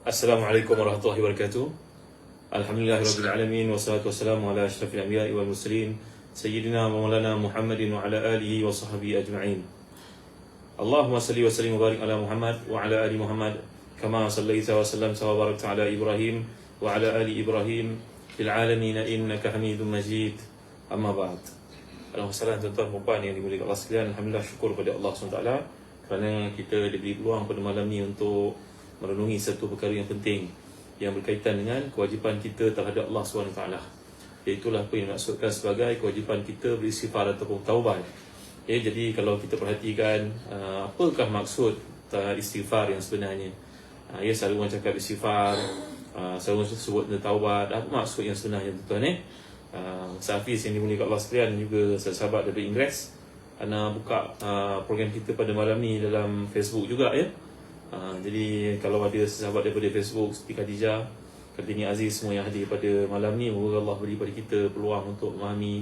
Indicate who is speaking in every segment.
Speaker 1: Assalamualaikum warahmatullahi wabarakatuh. Alhamdulillahirabbil alamin wassalatu wassalamu ala asyrafil anbiya'i wal mursalin sayyidina wa maulana Muhammadin wa ala alihi wa sahbihi ajma'in. Allahumma salli wa sallim wa barik ala Muhammad wa ala ali Muhammad kama sallaita wa sallamta wa barakta ala Ibrahim wa ala ali Ibrahim fil alamin innaka Hamidum Majid. Amma ba'd. Alhamdulillah tuan-tuan dan puan yang dimuliakan Allah sekalian, alhamdulillah syukur kepada Allah SWT kerana kita diberi peluang pada malam ni untuk merenungi satu perkara yang penting yang berkaitan dengan kewajipan kita terhadap Allah SWT, iaitulah apa yang dimaksudkan sebagai kewajipan kita beristighfar ataupun taubat. Jadi kalau kita perhatikan apakah maksud istighfar yang sebenarnya, selalu orang cakap istighfar, selalu sebut taubat. Apa maksud yang sebenarnya tuan-tuan? Hafiz yang dimuliakan Allah sekalian, juga sahabat dari Inggeris, Ana buka program kita pada malam ni dalam Facebook juga ya. Jadi kalau ada sahabat daripada Facebook seperti Khadijah, Kartini Aziz, semua yang hadir pada malam ni, moga Allah beri pada kita peluang untuk memahami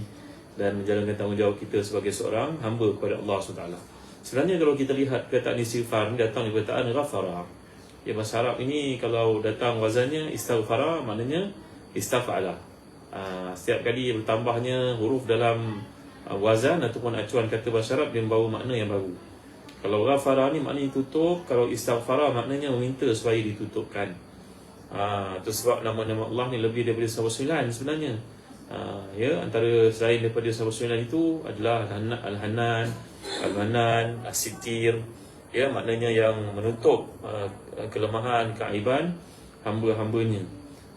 Speaker 1: dan menjalankan tanggungjawab kita sebagai seorang hamba kepada Allah SWT. Sebenarnya kalau kita lihat perkataan istighfar ni datang dari perkataan ghafara. Ya, bahasa Arab ini kalau datang wazannya istighfara, maknanya istafa'ala. Setiap kali bertambahnya huruf dalam wazan ataupun acuan kata bahasa Arab, dia membawa makna yang baru. Kalau ghafara ni maknanya tutup, kalau istighfara maknanya meminta supaya ditutupkan. Itu sebab nama-nama Allah ni lebih daripada 99 sebenarnya. Antara selain daripada 99 itu adalah Al-Hanan, Al-Manan, As-Sittir, maknanya yang menutup kelemahan, keaiban hamba-hambanya.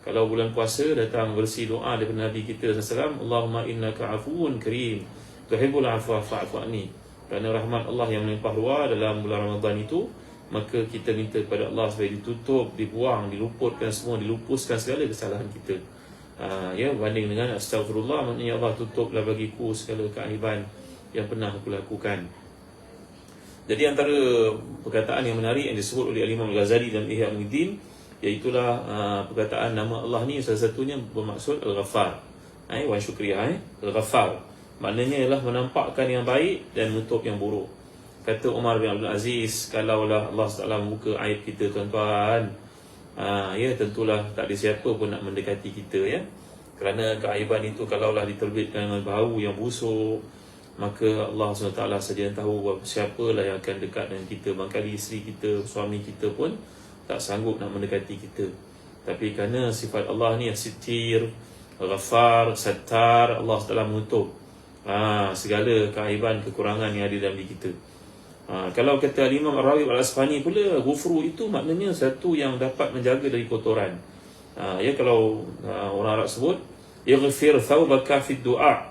Speaker 1: Kalau bulan puasa datang versi doa daripada Nabi kita SAW, Allahumma innaka afuun karim tuhibbul afwa fa'fu anni. Kerana rahmat Allah yang melimpah ruah dalam bulan Ramadan itu, maka kita minta kepada Allah supaya ditutup, dibuang, diluputkan semua, dilupuskan segala kesalahan kita. Berbanding dengan astagfirullah, maknanya Allah tutuplah bagiku segala keaiban yang pernah aku lakukan. Jadi antara perkataan yang menarik yang disebut oleh Imam Al-Ghazali dalam Ihya Ulumuddin, iaitulah perkataan nama Allah ni salah satunya bermaksud Al-Ghaffar. Wa syukriyah, Al-Ghaffar maknanya ialah menampakkan yang baik dan menutup yang buruk. Kata Umar bin Abdul Aziz, kalaulah Allah SWT membuka aib kita tuan-tuan, tentulah tak ada siapa pun nak mendekati kita ya. Kerana keaiban itu kalaulah diterbitkan dengan bau yang busuk, maka Allah SWT saja yang tahu siapalah yang akan dekat dengan kita. Barangkali isteri kita, suami kita pun tak sanggup nak mendekati kita. Tapi kerana sifat Allah ni As-Sittir, Ghaffar, Sattar, Allah SWT menutup segala keaiban, kekurangan yang ada dalam diri kita. Kalau kata Imam Ar-Raghib Al-Asfahani pula, ghufru itu maknanya satu yang dapat menjaga dari kotoran. Kalau orang Arab sebut yaghfir thawbaka fid du'a,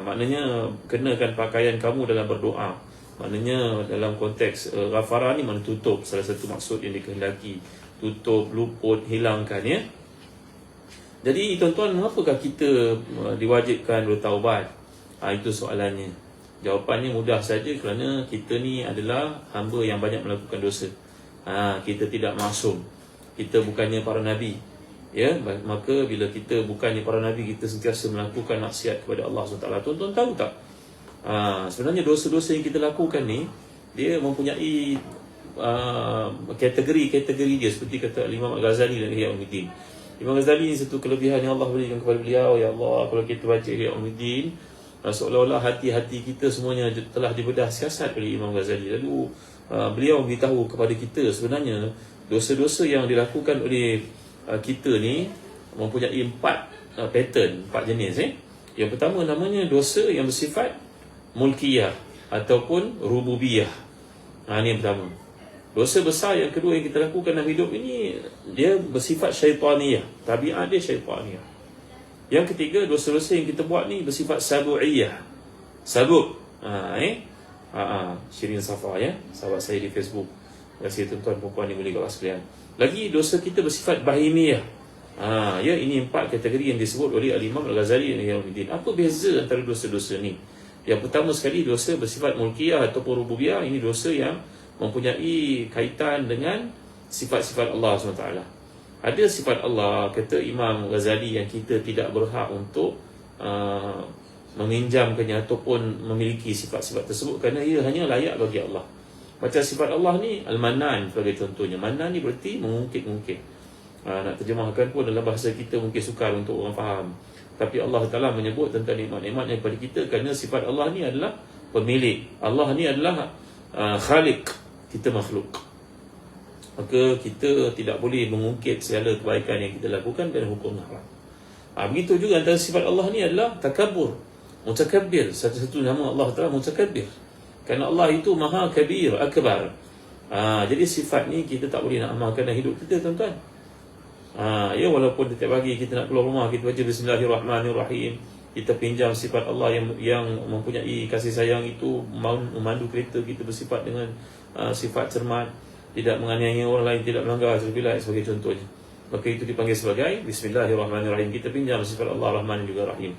Speaker 1: maknanya kenakan pakaian kamu dalam berdoa. Maknanya dalam konteks ghafara ni mana tutup, salah satu maksud yang dikehendaki, tutup, luput, hilangkan ya. Jadi tuan-tuan, mengapakah kita diwajibkan bertaubat? Itu soalannya. Jawapannya mudah saja, kerana kita ni adalah hamba yang banyak melakukan dosa. Kita tidak maksum. Kita bukannya para nabi. Maka bila kita bukannya para nabi, kita sentiasa melakukan maksiat kepada Allah SWT. Tuan-tuan tahu tak? Sebenarnya dosa-dosa yang kita lakukan ni, dia mempunyai kategori-kategori dia, seperti kata Imam Al-Ghazali dan Ihya Ulumuddin. Imam Ghazali ni satu kelebihan yang Allah berikan kepada beliau. Ya Allah, kalau kita baca Ihya Ulumuddin, seolah-olah hati-hati kita semuanya telah dibedah siasat oleh Imam Ghazali. Lalu beliau beritahu kepada kita, sebenarnya dosa-dosa yang dilakukan oleh kita ni mempunyai 4 pattern, 4 jenis. Yang pertama namanya dosa yang bersifat mulkiyah ataupun rububiyah. Ini yang pertama. Dosa besar yang kedua yang kita lakukan dalam hidup ini, dia bersifat syaitaniyah, tabiat dia syaitaniyah. Yang ketiga, dosa-dosa yang kita buat ni bersifat sabu'iyah. Sabuk. Shirin Safa sahabat saya di Facebook. Terima kasih tuan-tuan puan-puan yang mulia Allah sekalian. Lagi dosa kita bersifat bahimiyah. Ini 4 kategori yang disebut oleh Al-Imam Al-Ghazali dan Ihya Ulumuddin. Apa beza antara dosa-dosa ni? Yang pertama sekali, dosa bersifat mulkiyah ataupun rububiyah. Ini dosa yang mempunyai kaitan dengan sifat-sifat Allah SWT. Ada sifat Allah, kata Imam Ghazali, yang kita tidak berhak untuk meminjamkannya ataupun memiliki sifat-sifat tersebut, kerana ia hanya layak bagi Allah. Macam sifat Allah ni Al-Mannan sebagai contohnya. Mannan ni berarti mengungkit-ungkit. Nak terjemahkan pun dalam bahasa kita mungkin sukar untuk orang faham. Tapi Allah Ta'ala menyebut tentang nikmat-nikmatnya kepada kita, kerana sifat Allah ni adalah pemilik. Allah ni adalah Khaliq, kita makhluk. Maka kita tidak boleh mengungkit segala kebaikan yang kita lakukan dan hukum haram. Begitu juga antara sifat Allah ni adalah takabur, mutakabbir. Satu-satu nama Allah Ta'ala mutakabbir, kerana Allah itu maha kabir, akbar. Jadi sifat ni kita tak boleh nak amalkan dalam hidup kita, tuan-tuan. Ya, walaupun setiap pagi kita nak keluar rumah, kita baca Bismillahirrahmanirrahim, kita pinjam sifat Allah yang mempunyai kasih sayang itu, memandu kereta kita bersifat dengan sifat cermat, tidak menganiaya orang lain, tidak melanggar terbilat sebagai contohnya. Maka itu dipanggil sebagai Bismillahirrahmanirrahim. Kita pinjam sifat Allah Rahman juga Rahim.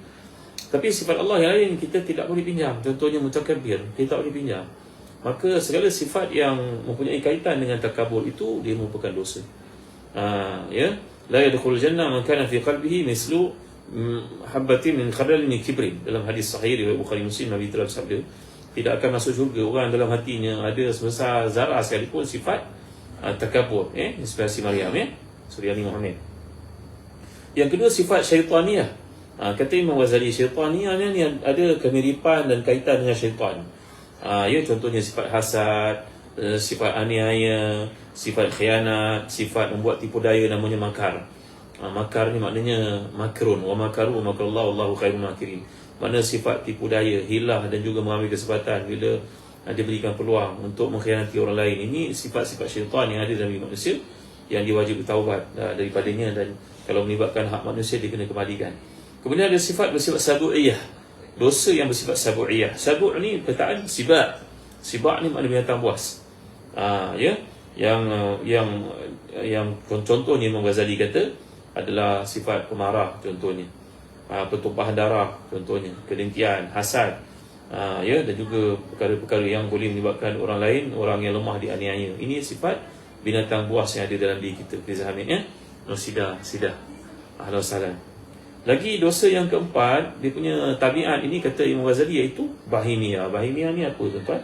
Speaker 1: Tapi sifat Allah yang lain kita tidak boleh pinjam. Contohnya mutakabbir, kita tak boleh pinjam. Maka segala sifat yang mempunyai kaitan dengan takabur itu, dia merupakan dosa. Ya, la yadkhulul jannah man kana fi qalbihi mislu habbatin min khardal min kibrin. Dalam hadis sahih riwayat Bukhari Muslim, Nabi telah bersabda, tidak akan masuk syurga orang dalam hatinya ada sebesar zarah sekalipun sifat takabur. Inspirasi Maryam, Suryani Muhammad. Yang kedua, sifat syaitaniyah. Kata Imam Ghazali, syaitaniyah ni ada kemiripan dan kaitan dengan syaitan. Ya, contohnya sifat hasad, sifat aniaya, sifat khianat, sifat membuat tipu daya, namanya makar. Makar ni maknanya makrun, wa makaru wa makrullah wallahu khairul makirin. Makna sifat tipu daya, hilah dan juga mengambil kesempatan bila dia berikan peluang untuk mengkhianati orang lain. Ini sifat-sifat syaitan yang ada dalam diri manusia, yang dia wajib bertaubat daripadanya, dan kalau melibatkan hak manusia dia kena kembalikan. Kemudian ada sifat bersifat sabu'iyah, dosa yang bersifat sabu'iyah. Sabu' ni perkataan sibak. Sibak ni makna binatang buas. Ya, yang contohnya Imam Ghazali kata adalah sifat pemarah, contohnya pertumpahan darah, contohnya kedengkian, hasad, ya, dan juga perkara-perkara yang boleh menyebabkan orang lain, orang yang lemah, dianiaya. Ini sifat binatang buas yang ada dalam diri kita. Fiza Hamid, Sidah ahlan salam. Lagi dosa yang keempat, dia punya tabiat ini kata Imam Ghazali, iaitu bahimiyah. Bahimiyah ni apa, tuan-tuan?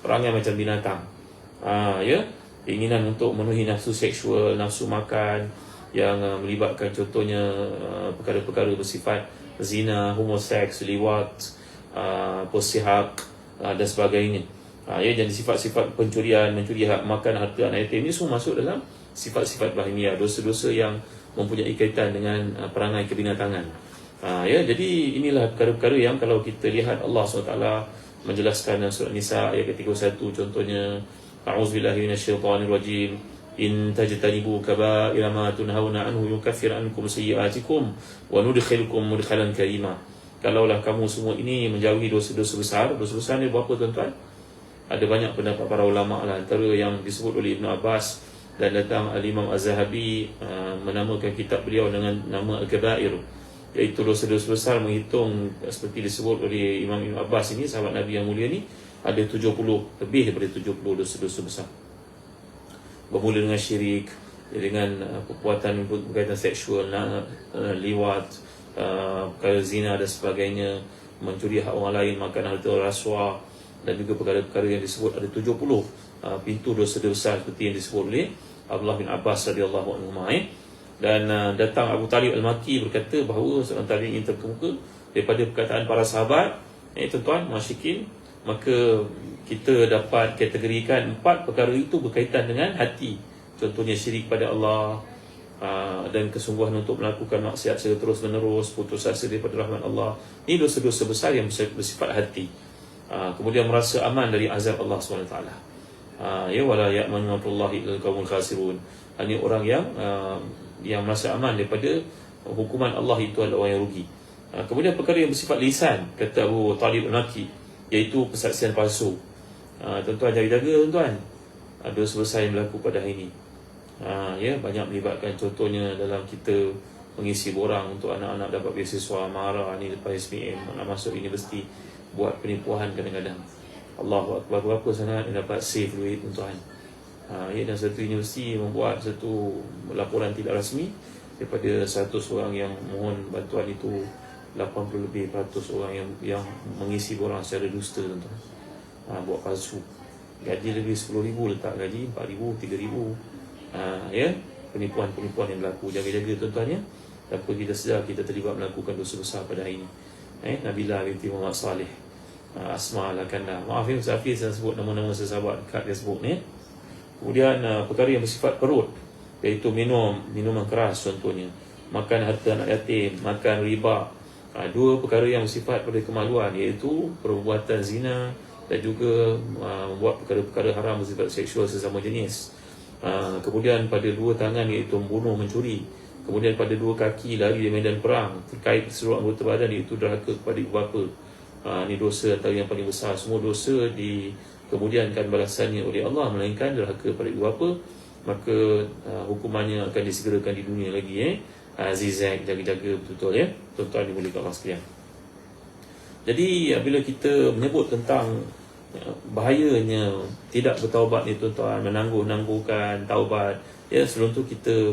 Speaker 1: Perangai macam binatang. Ya, keinginan untuk memenuhi nafsu seksual, nafsu makan, yang melibatkan contohnya perkara-perkara bersifat zina, homoseks, liwat, persihak, dan sebagainya. Ya, jadi sifat-sifat pencurian, mencuri hak makan harta anak yatim, ini semua masuk dalam sifat-sifat bahimiyah, dosa-dosa yang mempunyai kaitan dengan perangai kebinatangan. Ya, jadi inilah perkara-perkara yang kalau kita lihat Allah SWT menjelaskan dalam surah Nisa ayat ke-31, contohnya a'udzubillahi minasyaitonirrajim, in tajtanibu kaba'ira ma tunhauna anhu yukaffir ankum sayyi'atikum wa nudkhilukum mudkhalan karima. Kalaulah kamu semua ini menjauhi dosa-dosa besar. Dosa besar ni berapa, tuan-tuan? Ada banyak pendapat para ulama lah, antara yang disebut oleh Ibn Abbas, dan datang Al-Imam Az-Zahabi menamakan kitab beliau dengan nama Al-Kabair, iaitu dosa-dosa besar, menghitung seperti disebut oleh Imam Ibn Abbas ini, sahabat Nabi yang mulia ni, ada 70, lebih daripada 70 dosa-dosa besar. Bermula dengan syirik, dengan perbuatan berkaitan seksual, liwat, perkara zina dan sebagainya, mencuri hak orang lain, makan harta rasuah, dan juga perkara-perkara yang disebut ada 70 pintu dosa-dosa besar seperti yang disebut oleh Abdullah bin Abbas radhiyallahu anhu. Dan datang Abu Talib Al-Makki berkata bahawa seorang tabi'in terkemuka daripada perkataan para sahabat, tuan-tuan masyikin, maka kita dapat kategorikan 4 perkara itu berkaitan dengan hati. Contohnya syirik pada Allah, dan kesungguhan untuk melakukan maksiat secara terus menerus, putus asa daripada rahmat Allah. Ini dosa-dosa besar yang bersifat hati. Kemudian merasa aman dari azab Allah SWT. Ya, wala ya'manu makrullahi illal qaumul khasirun. Ini orang yang merasa aman daripada hukuman Allah itu adalah orang yang rugi. Kemudian perkara yang bersifat lisan, kata Abu Talib Al-Makki, iaitu persaksian palsu. Tuan-tuan jaga-jaga, tuan-tuan. Dosa besar yang berlaku pada hari ini. Ya, banyak melibatkan contohnya dalam kita mengisi borang untuk anak-anak dapat beasiswa, marah ni lepas SPM, nak masuk universiti, buat penipuan kadang-kadang. Allahu Akbar, berapa sangat yang dapat save duit, tuan-tuan. Ya, dan satu universiti membuat satu laporan tidak rasmi, daripada 100 orang yang mohon bantuan itu, 80 lebih % orang yang mengisi borang secara dusta, tuan-tuan. Buat palsu. gaji lebih 10,000 letak gaji 4,000, 3,000. Ya, penipuan-penipuan yang berlaku. Jaga-jaga tuan-tuan ya. Tanpa kita sedar kita terlibat melakukan dosa besar pada hari ini. Nabila binti Muhammad Saleh, Asma Al-Kanda. Maaf ya Ustaz Hafiz, saya sebut nama-nama sesahabat kat Facebook ni. Kemudian perkara yang bersifat perut, iaitu minuman keras contohnya, makan harta anak yatim, makan riba. Dua perkara yang bersifat pada kemaluan, iaitu perbuatan zina dan juga membuat perkara-perkara haram bersifat seksual sesama jenis. Kemudian pada dua tangan, iaitu membunuh, mencuri. Kemudian pada dua kaki, lari di medan perang. Terkait seluruh anggota badan, iaitu derhaka kepada ibu bapa. Ini dosa antara yang paling besar. Semua dosa kemudiankan balasannya oleh Allah, melainkan derhaka pada ibu bapa, maka hukumannya akan disegerakan di dunia lagi. Zizak, jaga-jaga betul-betul ya, tuan-tuan dimuliakan Allah sekalian. Jadi bila kita menyebut tentang bahayanya tidak bertaubat ni tuan-tuan, menangguh-nangguhkan taubat ya, sebelum tu kita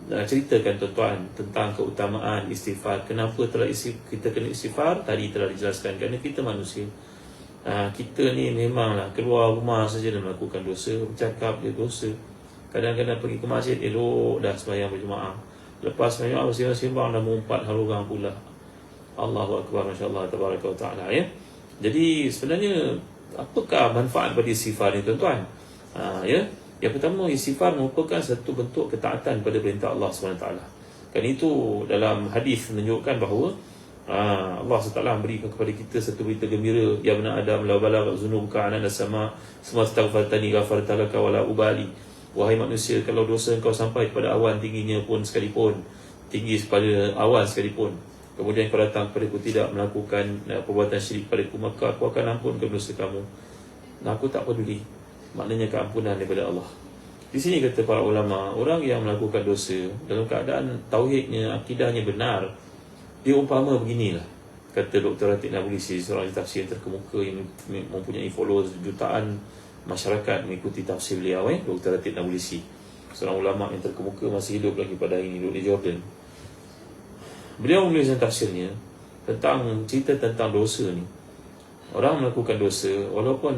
Speaker 1: ceritakan tuan-tuan tentang keutamaan istighfar. Kenapa kita kena istighfar? Tadi telah dijelaskan, kerana kita manusia. Kita ni memanglah keluar rumah saja dan melakukan dosa, bercakap dia dosa. Kadang-kadang pergi ke masjid elok dah sembahyang berjemaah, lepas sembahyang bersimbang dah mengumpat hal orang pula. Allahu Akbar, masya-Allah, tabaraka wa taala ya. Jadi sebenarnya apakah manfaat pada istighfar ni tuan-tuan? Ya, yang pertama, istighfar merupakan satu bentuk ketaatan pada perintah Allah SWT. Kan itu dalam hadis menunjukkan bahawa Allah SWT memberikan kepada kita satu berita gembira, ya bani Adam, la balagha zunubuka anana sama semua astaghfartani ghafartalaka wala ubali. Wahai manusia, kalau dosa engkau sampai kepada awan tingginya pun sekalipun, tinggi kepada awan sekalipun, kemudian kau datang kepada aku tidak melakukan perbuatan syirik padaku, maka aku akan ampunkan dosa kamu. Aku tak peduli. Maknanya keampunan daripada Allah. Di sini kata para ulama, orang yang melakukan dosa dalam keadaan tauhidnya, akidahnya benar, dia umpama beginilah. Kata Dr. Ratib Nabulsi, seorang tafsir yang terkemuka yang mempunyai followers jutaan masyarakat mengikuti tafsir beliau, Dr. Ratib Nabulsi, seorang ulama yang terkemuka, masih hidup lagi pada hari ini, duduk di Jordan. Beliau menuliskan tafsirnya tentang cerita tentang dosa ni. Orang melakukan dosa walaupun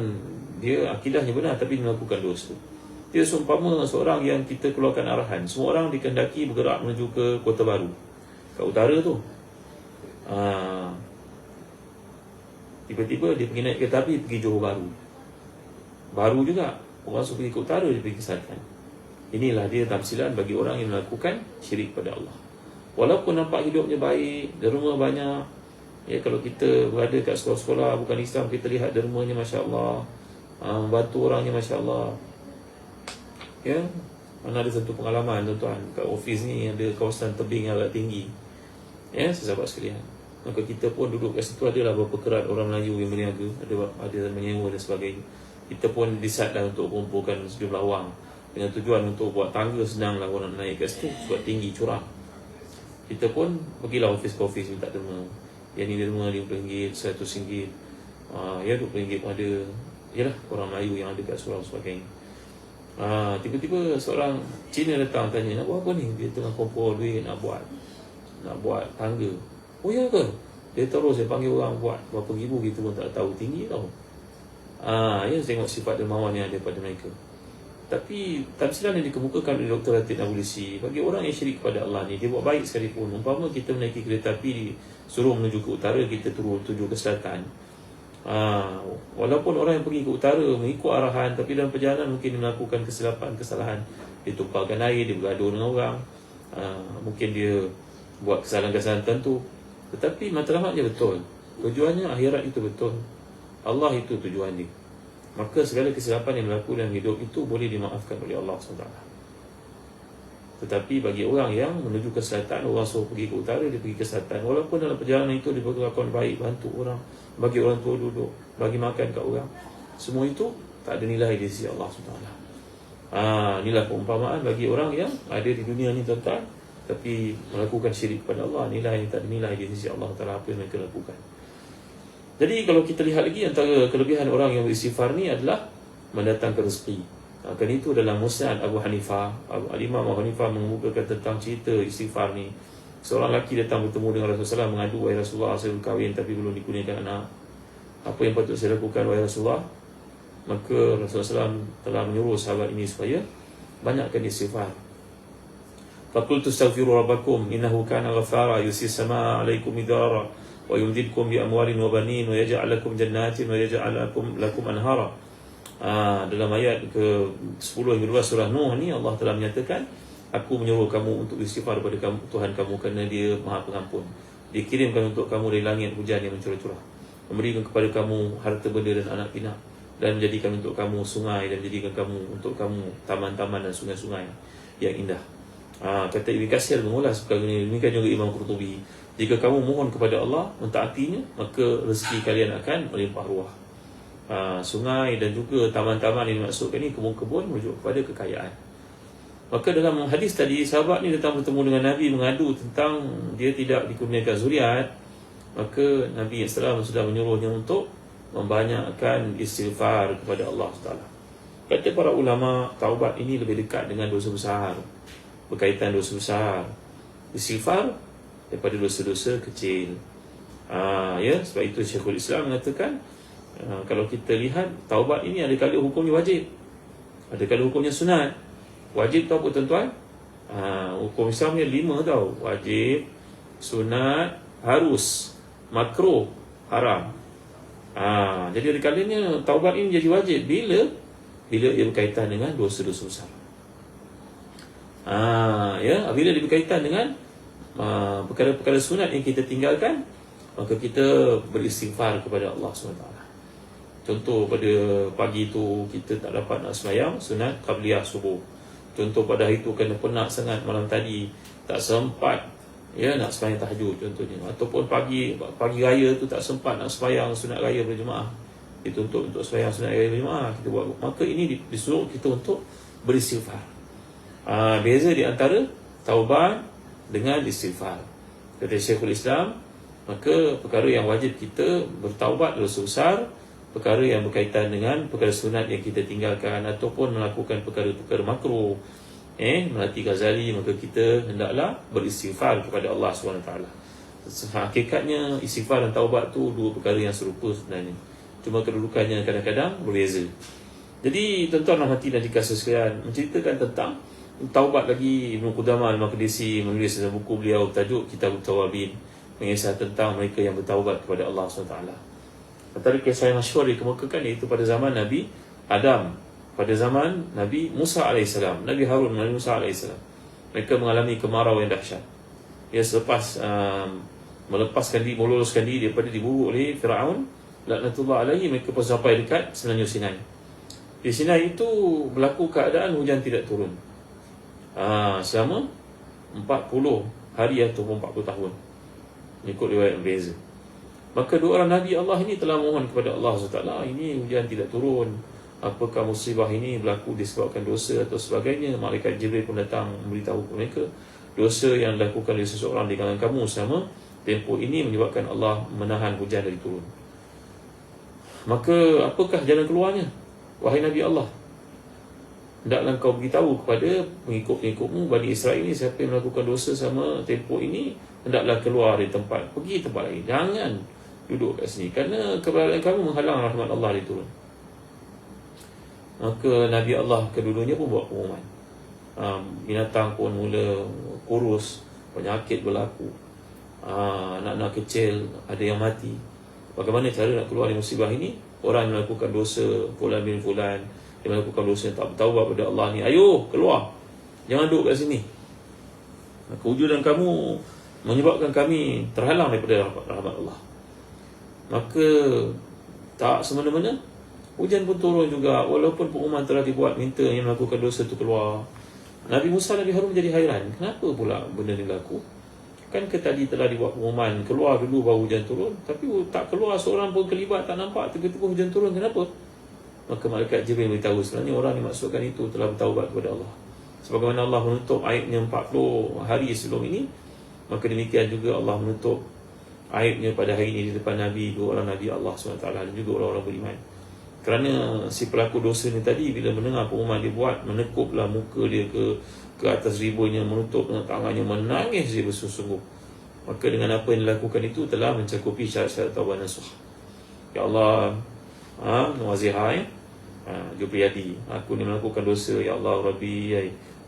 Speaker 1: dia akidahnya benar, tapi dia melakukan dosa. Dia seumpama seorang yang kita keluarkan arahan. Semua orang dikehendaki bergerak menuju ke Kota Baru, kat utara tu. Tiba-tiba dia pergi naik kereta api, pergi Johor Bahru. Baru juga orang suruh pergi ke utara, dia pergi ke selatan. Inilah dia tamsilan bagi orang yang melakukan syirik pada Allah. Walaupun nampak hidupnya baik, derma banyak, ya, kalau kita berada kat sekolah-sekolah bukan Islam, kita lihat dermanya masya-Allah, bantu orangnya masya-Allah. Ya, mana ada satu pengalaman tuan-tuan, kat office ni ada kawasan tebing yang agak tinggi. Ya, sahabat sekalian. Maka kita pun duduk kat situ, adalah beberapa kerat orang Melayu yang berniaga, ada menyewa dan sebagainya. Kita pun decide untuk kumpulkan sejumlah wang dengan tujuan untuk buat tangga, senanglah orang naik kat situ sebab tinggi, curam. Kita pun pergilah office minta derma. Yang ni derma RM50, RM100, ya RM20 pun ada. Yalah, orang Melayu yang ada kat Surau sebagainya. Tiba-tiba seorang Cina datang tanya, nak buat apa ni? Dia tengah kumpul duit nak buat tangga. Oh ya ke? Dia terus dia panggil orang buat berapa ribu, kita pun tak tahu, tinggi tau. Ya, tengok sifat dermawan yang ada pada mereka. Tapi tamsilan yang dikemukakan oleh Dr. Ratib Nabulsi, bagi orang yang syirik kepada Allah ni, dia buat baik sekalipun. Umpama kita menaiki kereta api, suruh menuju ke utara, kita tuju ke selatan. Walaupun orang yang pergi ke utara mengikut arahan, tapi dalam perjalanan mungkin dia melakukan kesalahan. Dia tumpahkan air, dia bergaduh dengan orang, mungkin dia buat kesalahan-kesalahan tertentu. Tetapi matlamatnya betul, tujuannya akhirat itu betul, Allah itu tujuan dia. Maka segala kesilapan yang berlaku dalam hidup itu boleh dimaafkan oleh Allah SWT. Tetapi bagi orang yang menuju ke selatan, orang suruh pergi ke utara, dia pergi ke selatan. Walaupun dalam perjalanan itu dia berkelakuan baik, bantu orang, bagi orang tua duduk, bagi makan kat orang, semua itu tak ada nilai di sisi Allah SWT. Inilah perumpamaan bagi orang yang ada di dunia ni tuan-tuan, tapi melakukan syirik kepada Allah, nilai yang tak ada nilai di sisi Allah Taala apa yang mereka lakukan. Jadi kalau kita lihat lagi, antara kelebihan orang yang beristighfar ni adalah mendatangkan rezeki. Kan itu dalam Musnad Abu Hanifah, Al-Imam Abu Hanifah mengemukakan tentang cerita istighfar ni. Seorang lelaki datang bertemu dengan Rasulullah SAW, mengadu, wahai Rasulullah, saya berkahwin tapi belum dikurniakan anak. Apa yang patut saya lakukan wahai Rasulullah? Maka Rasulullah SAW telah menyuruh sahabat ini supaya banyakkan istighfar. Faqultu astaghfiru rabbakum innahu kana ghaffara yusis samaa 'alaikum midrara wa yumdidkum bi amwalin wa banin wa yaj'al lakum jannatin wa yaj'al lakum anhara. Dalam ayat ke-10 hingga 12 surah Nuh ni Allah telah menyatakan, aku menyuruh kamu untuk istighfar kepada kamu, Tuhan kamu, kerana Dia Maha Pengampun. Dia kirimkan untuk kamu dari langit hujan yang mencurah-curah, memberikan kepada kamu harta benda dan anak pinak, dan menjadikan untuk kamu sungai, dan menjadikan untuk kamu taman-taman dan sungai-sungai yang indah. Kata Ibn Katsir mengulas perkara ini. Demikian juga Imam Qurtubi, jika kamu mohon kepada Allah, mentaatinya, maka rezeki kalian akan melimpah ruah. Sungai dan juga taman-taman yang dimaksudkan ini kebun-kebun merujuk kepada kekayaan. Maka dalam hadis tadi, sahabat ni datang bertemu dengan Nabi mengadu tentang dia tidak dikurniakan zuriat. Maka Nabi SAW sudah menyuruhnya untuk membanyakkan istighfar kepada Allah Taala. Kata para ulama, taubat ini lebih dekat dengan dosa besar, berkaitan dosa besar. Istighfar daripada dosa-dosa kecil. Sebab itu Syekhul Islam mengatakan, kalau kita lihat taubat ini ada kala hukumnya wajib, ada kala hukumnya sunat. Wajib tu apa tuan-tuan? Hukum Islam ni 5 tau. Wajib, sunat, harus, makruh, haram. Jadi ada kalanya taubat ini jadi wajib bila ia berkaitan dengan dosa-dosa besar. Bila dia berkaitan dengan perkara-perkara sunat yang kita tinggalkan, maka kita beristighfar kepada Allah SWT. Contoh, pada pagi tu kita tak dapat nak sembahyang sunat qabliyah subuh. Contoh, pada hari tu kena penat sangat malam tadi, tak sempat nak sembahyang tahajud contohnya. Ataupun pagi raya tu tak sempat nak sembahyang sunat raya berjemaah. Dituntut untuk sembahyang sunat raya berjemaah, kita buat. Maka ini disuruh kita untuk beristighfar. Beza di antara taubat dengan istighfar. Kata Syekhul Islam, maka perkara yang wajib kita bertaubat dosa besar, perkara yang berkaitan dengan perkara sunat yang kita tinggalkan, ataupun melakukan perkara-perkara makruh, melati Ghazali, maka kita hendaklah beristighfar kepada Allah SWT. Hakikatnya istighfar dan taubat tu dua perkara yang serupa sebenarnya, cuma kedudukannya kadang-kadang berbeza. Jadi tuan-tuan rahmati dan dikasihi sekalian, menceritakan tentang taubat lagi, Ibnu Qudamah Al-Maqdisi menulis dalam buku beliau tajuk Kitabut Tawabin, mengisah tentang mereka yang bertaubat kepada Allah SWT. Antara kisah yang masyhur dikemukakan iaitu pada zaman Nabi Adam, pada zaman Nabi Musa AS, Nabi Harun, Nabi Musa AS. Mereka mengalami kemarau yang dahsyat. Selepas meloloskan diri daripada diburu oleh Firaun laknatullah alaihi, mereka pun sampai dekat semenanjung Sinai. Di Sinai itu berlaku keadaan hujan tidak turun selama 40 hari ataupun 40 tahun, ikut riwayat berbeza. Maka dua orang Nabi Allah ini telah mohon kepada Allah SWT, ini hujan tidak turun, apakah musibah ini berlaku disebabkan dosa atau sebagainya. Malaikat Jibril pun datang memberitahu kepada mereka, dosa yang dilakukan oleh seseorang di kalangan kamu selama tempoh ini menyebabkan Allah menahan hujan dari turun. Maka apakah jalan keluarnya, wahai Nabi Allah? Hendaklah kau beritahu kepada pengikut-pengikutmu Bani Israel ini, siapa yang melakukan dosa sama tempoh ini, hendaklah keluar dari tempat, pergi tempat lain, jangan duduk kat sini, kerana keberadaan kamu menghalang rahmat Allah diturun. Maka Nabi Allah kedua-duanya pun buat pengumuman. Binatang pun mula kurus, penyakit berlaku, anak-anak kecil ada yang mati. Bagaimana cara nak keluar dari musibah ini? Orang yang melakukan dosa, fulan bin fulan, yang melakukan dosa yang tak bertaubat pada Allah ni, ayo keluar, jangan duduk kat sini. Kewujudan kamu menyebabkan kami terhalang daripada rahmat Allah. Maka tak semena-mena hujan pun turun juga, walaupun pengumuman telah dibuat minta yang melakukan dosa itu keluar. Nabi Musa, Nabi Harun menjadi hairan, kenapa pula benda ni berlaku? Kan tadi telah dibuat pengumuman keluar dulu baru hujan turun, tapi tak keluar seorang pun kelibat, tak nampak, tiba-tiba hujan turun, kenapa? Maka malaikat Jibril beritahu, sebenarnya orang yang dimaksudkan itu telah bertaubat kepada Allah. Sebagaimana Allah menutup aibnya 40 hari sebelum ini, maka demikian juga Allah menutup aibnya pada hari ini di depan Nabi, dua orang Nabi Allah SWT dan juga orang-orang beriman. Kerana si pelaku dosa ni tadi, bila mendengar pengumuman dibuat, menekuplah muka dia ke atas ribunya, menutup dengan tangannya, menangis dia bersungguh-sungguh. Maka dengan apa yang dilakukan itu telah mencakupi syarat-syarat taubat nasuh. Ya Allah, Nawazihai, Jupriyadi, aku ni melakukan dosa, ya Allah Rabbi,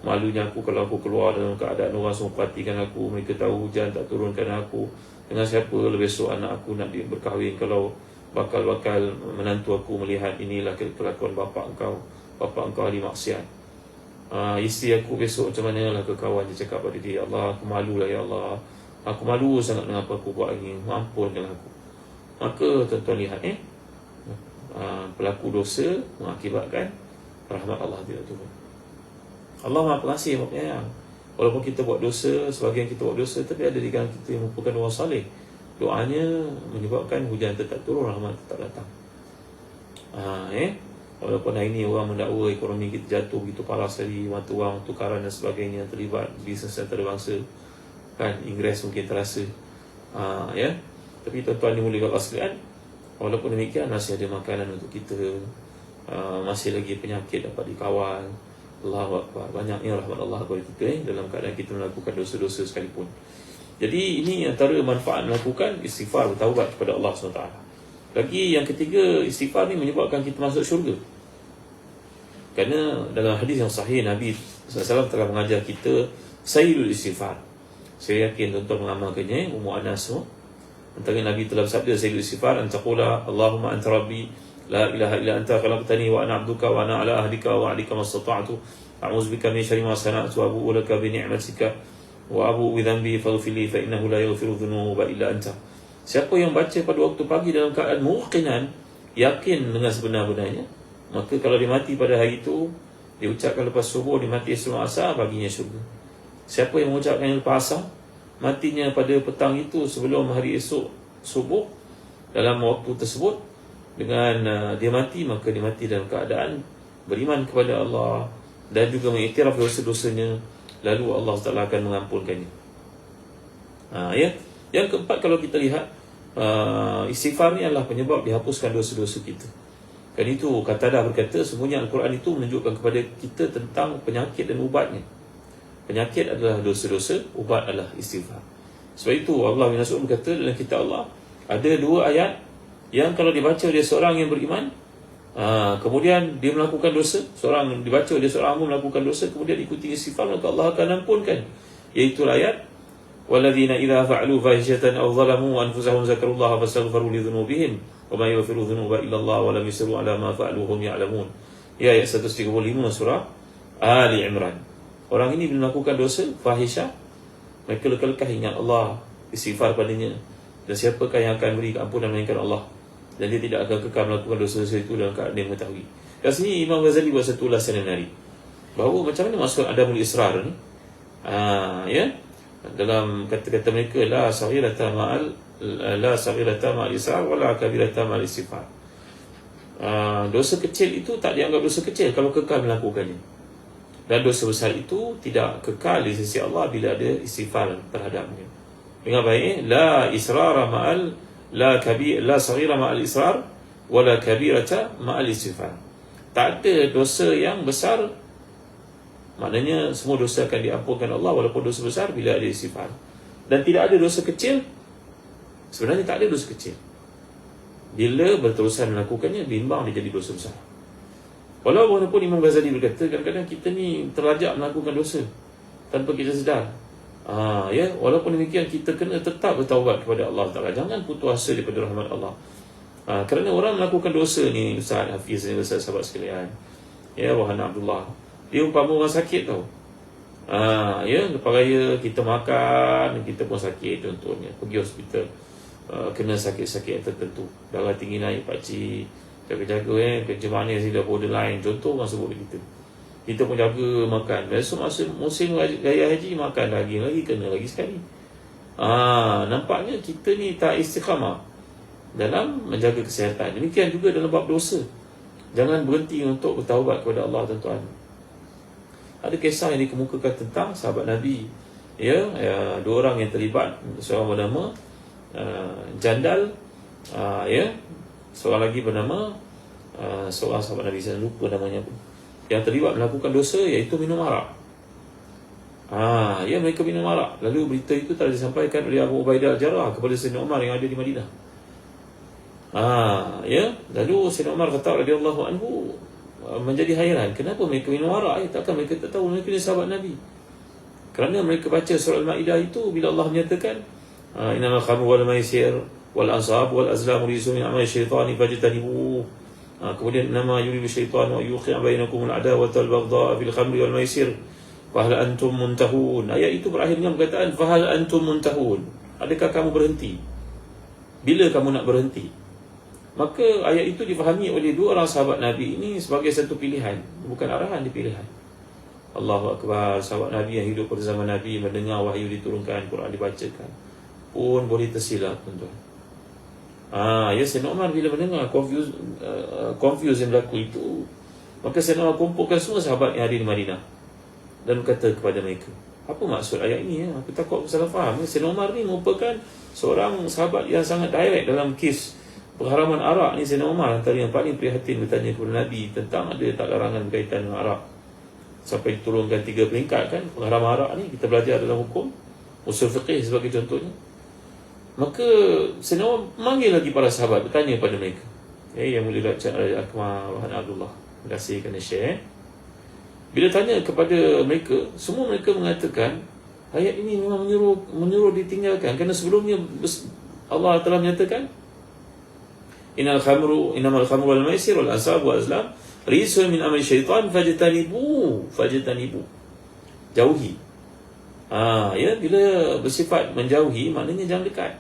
Speaker 1: malunya aku kalau aku keluar dalam keadaan orang semua perhatikan aku, mereka tahu hujan tak turunkan aku, dengan siapa besok anak aku nak berkahwin kalau bakal menantu aku melihat inilah kelakuan bapa engkau ahli maksiat. Isteri aku besok macam mana lah ke kawan dia cakap pada dia, Allah aku malu lah ya Allah, aku malu sangat dengan apa aku buat ini, ampunkan aku. Maka tuan-tuan lihat pelaku dosa mengakibatkan rahmat Allah tidak turun. Allah Maha Pengasih, Maha Penyayang. Walaupun kita buat dosa, sebagian kita buat dosa, tapi ada di kalangan kita yang merupakan orang saleh, doanya menyebabkan hujan tetap turun, rahmat tetap datang. Walaupun hari ini orang mendakwa ekonomi kita jatuh begitu parah sekali, mata wang, tukaran dan sebagainya terlibat bisnes antarabangsa, kan, Inggeris mungkin terasa. Tapi tuan-tuan ni boleh Allah sekalian, walaupun demikian masih ada makanan untuk kita, masih lagi penyakit dapat dikawal. Allahu Akbar, banyaknya rahmat Allah kepada kita dalam keadaan kita melakukan dosa-dosa sekalipun. Jadi ini antara manfaat melakukan istighfar, bertaubat kepada Allah SWT. Lagi yang ketiga, istighfar ni menyebabkan kita masuk syurga. Kerana dalam hadis yang sahih, Nabi SAW telah mengajar kita sayyidul istighfar. Saya yakin tuan-tuan mengamalkannya, Ummu Anas semua. Antara Nabi telah bersabda sayyidul istighfar, antaqula Allahumma anta rabbi la ilaha illa anta khalaqtani wa ana 'abduka wa ana 'ala ahdika wa 'adika mastata'tu a'udzubika min syarri ma sana'tu wa abu'u laka bi ni'matika wa abu'u bi dhanbi faghfir li fa innahu la yaghfiru dhunuba illa anta. Siapa yang baca pada waktu pagi dalam keadaan muqinan, yakin dengan sebenar-benarnya, maka kalau dia mati pada hari itu, dia ucapkan lepas subuh, dia mati sebelum asar, baginya syurga. Siapa yang mengucapkan lepas asar, matinya pada petang itu sebelum hari esok subuh, dalam waktu tersebut, dengan dia mati, maka dia mati dalam keadaan beriman kepada Allah dan juga mengiktiraf dosa-dosanya, lalu Allah Taala akan mengampunkannya. Yang keempat, kalau kita lihat, istighfar ni adalah penyebab dihapuskan dosa-dosa kita. Dan itu Qatadah berkata, semuanya Al-Quran itu menunjukkan kepada kita tentang penyakit dan ubatnya. Penyakit adalah dosa-dosa, ubat adalah istighfar. Sebab itu Allah bin Mas'ud berkata dalam kitab Allah, ada dua ayat yang kalau dibaca oleh seorang yang beriman, kemudian dia melakukan dosa, dibaca oleh seorang hamba melakukan dosa, kemudian ikuti istighfar, maka Allah akan ampunkan. Iaitu ayat, walladzina idza fa'alu fahishatan aw zalamu anfusahum zakarullaha fastaghfiru li dhunubihim wa ma yaghfiru dhunuba illa Allah wa lam yusirru ala ma fa'alu hum ya'lamun. Ayat 135 surah Ali Imran. Orang ini bila melakukan dosa fahisyah, mereka lekal-lekal ingat Allah, istighfar padanya, dan siapakah yang akan beri keampunan melainkan Allah, dan dia tidak akan kekal melakukan dosa-dosa itu dalam keadaan dia mengetahui. Kat sini Imam Ghazali buat satu ulasan yang menarik, bahawa macam mana maksud adamul israr ni. Dalam kata-kata mereka, la saghirata ma'al israr wala kabirata ma'al istighfar. Dosa kecil itu tak dianggap dosa kecil kalau kekal melakukannya, dan dosa besar itu tidak kekal di sisi Allah bila ada istighfar terhadapnya. Dengar baik, la israra ma'al la saghira ma'al israr wala kabirata ma'al istighfar. Tak ada dosa yang besar, maknanya semua dosa akan diampunkan Allah walaupun dosa besar bila ada istighfar. Dan tidak ada dosa kecil, sebenarnya tak ada dosa kecil, bila berterusan melakukannya bimbang dia jadi dosa besar. Walaupun Imam Ghazali berkata, kadang-kadang kita ni terlajak melakukan dosa tanpa kita sedar. Walaupun demikian, kita kena tetap bertaubat kepada Allah Ta'ala. Jangan putus asa daripada rahmat Allah. Kerana orang melakukan dosa ni, Ustaz Hafiz ni, Ustaz sahabat sekalian, wahai Abdullah, dia umpama orang sakit tau. Lepas raya kita makan, kita pun sakit contohnya, pergi hospital, kena sakit-sakit yang tertentu, darah tinggi naik, pakcik, jaga-jaga, kerja manis sila borderline, contoh orang sebut kita. Kita pun jaga makan. Besok musim raya haji, makan daging lagi, kena lagi sekali. Nampaknya kita ni tak istiqamah dalam menjaga kesihatan. Demikian juga dalam bab dosa. Jangan berhenti untuk bertaubat kepada Allah, tuan-tuan. Ada kisah yang dikemukakan tentang sahabat Nabi, dua orang yang terlibat. Seorang bernama Jandal, seorang lagi bernama seorang sahabat Nabi, saya lupa namanya pun, yang terlibat melakukan dosa, iaitu minum arak. Mereka minum arak. Lalu berita itu telah disampaikan oleh Abu Ubaidah Al-Jarrah kepada Sayyidina Umar yang ada di Madinah. Lalu Sayyidina Umar kata radhiyallahu anhu, menjadi hairan, kenapa mereka minum arak? Takkan mereka tak tahu mereka ni sahabat Nabi? Kerana mereka baca surah Al-Ma'idah itu, bila Allah menyatakan innamal khamru wal maisir wal ansab wal azlam rijsun min amali syaitani fajtanibuh. Kemudian nama yuridu syaitanu yuqi'a bainakum al-adawata wal baghdha'a fil khamri wal maisir fahal antum muntahun. Ayat itu berakhir dengan perkataan fahal antum muntahun. Adakah kamu berhenti? Bila kamu nak berhenti? Maka ayat itu difahami oleh dua orang sahabat Nabi ini sebagai satu pilihan, bukan arahan, di pilihan. Allahu Akbar. Sahabat Nabi yang hidup pada zaman Nabi, mendengar wahyu diturunkan, Quran dibacakan, pun boleh tersilap, tuan-tuan. Ya, Sayyidina Umar bila mendengar confuse yang berlaku itu, maka Sayyidina Umar kumpulkan semua sahabat yang ada di Madinah dan berkata kepada mereka, apa maksud ayat ini? Aku takut aku salah faham. Sayyidina Umar ni merupakan seorang sahabat yang sangat direct dalam kes pengharaman arak ni. Sayyidina Umar antara yang paling prihatin bertanya kepada Nabi tentang ada tak larangan berkaitan dengan arak, sampai diturunkan 3 peringkat kan pengharaman arak ni. Kita belajar dalam hukum usul fiqh sebagai contohnya. Maka Sayyidina Umar memanggil lagi para sahabat, bertanya pada mereka. Yang mulia Dr. Akmal Rohan Abdullah, terima kasih kerana share. Bila tanya kepada mereka, semua mereka mengatakan ayat ini memang menyuruh ditinggalkan, kerana sebelumnya Allah telah menyatakan innamal khamru wal maisir wal ansab wal azlam rijsun min amali syaitan fajtanibu. Jauhi. Bila bersifat menjauhi, maknanya jangan dekat.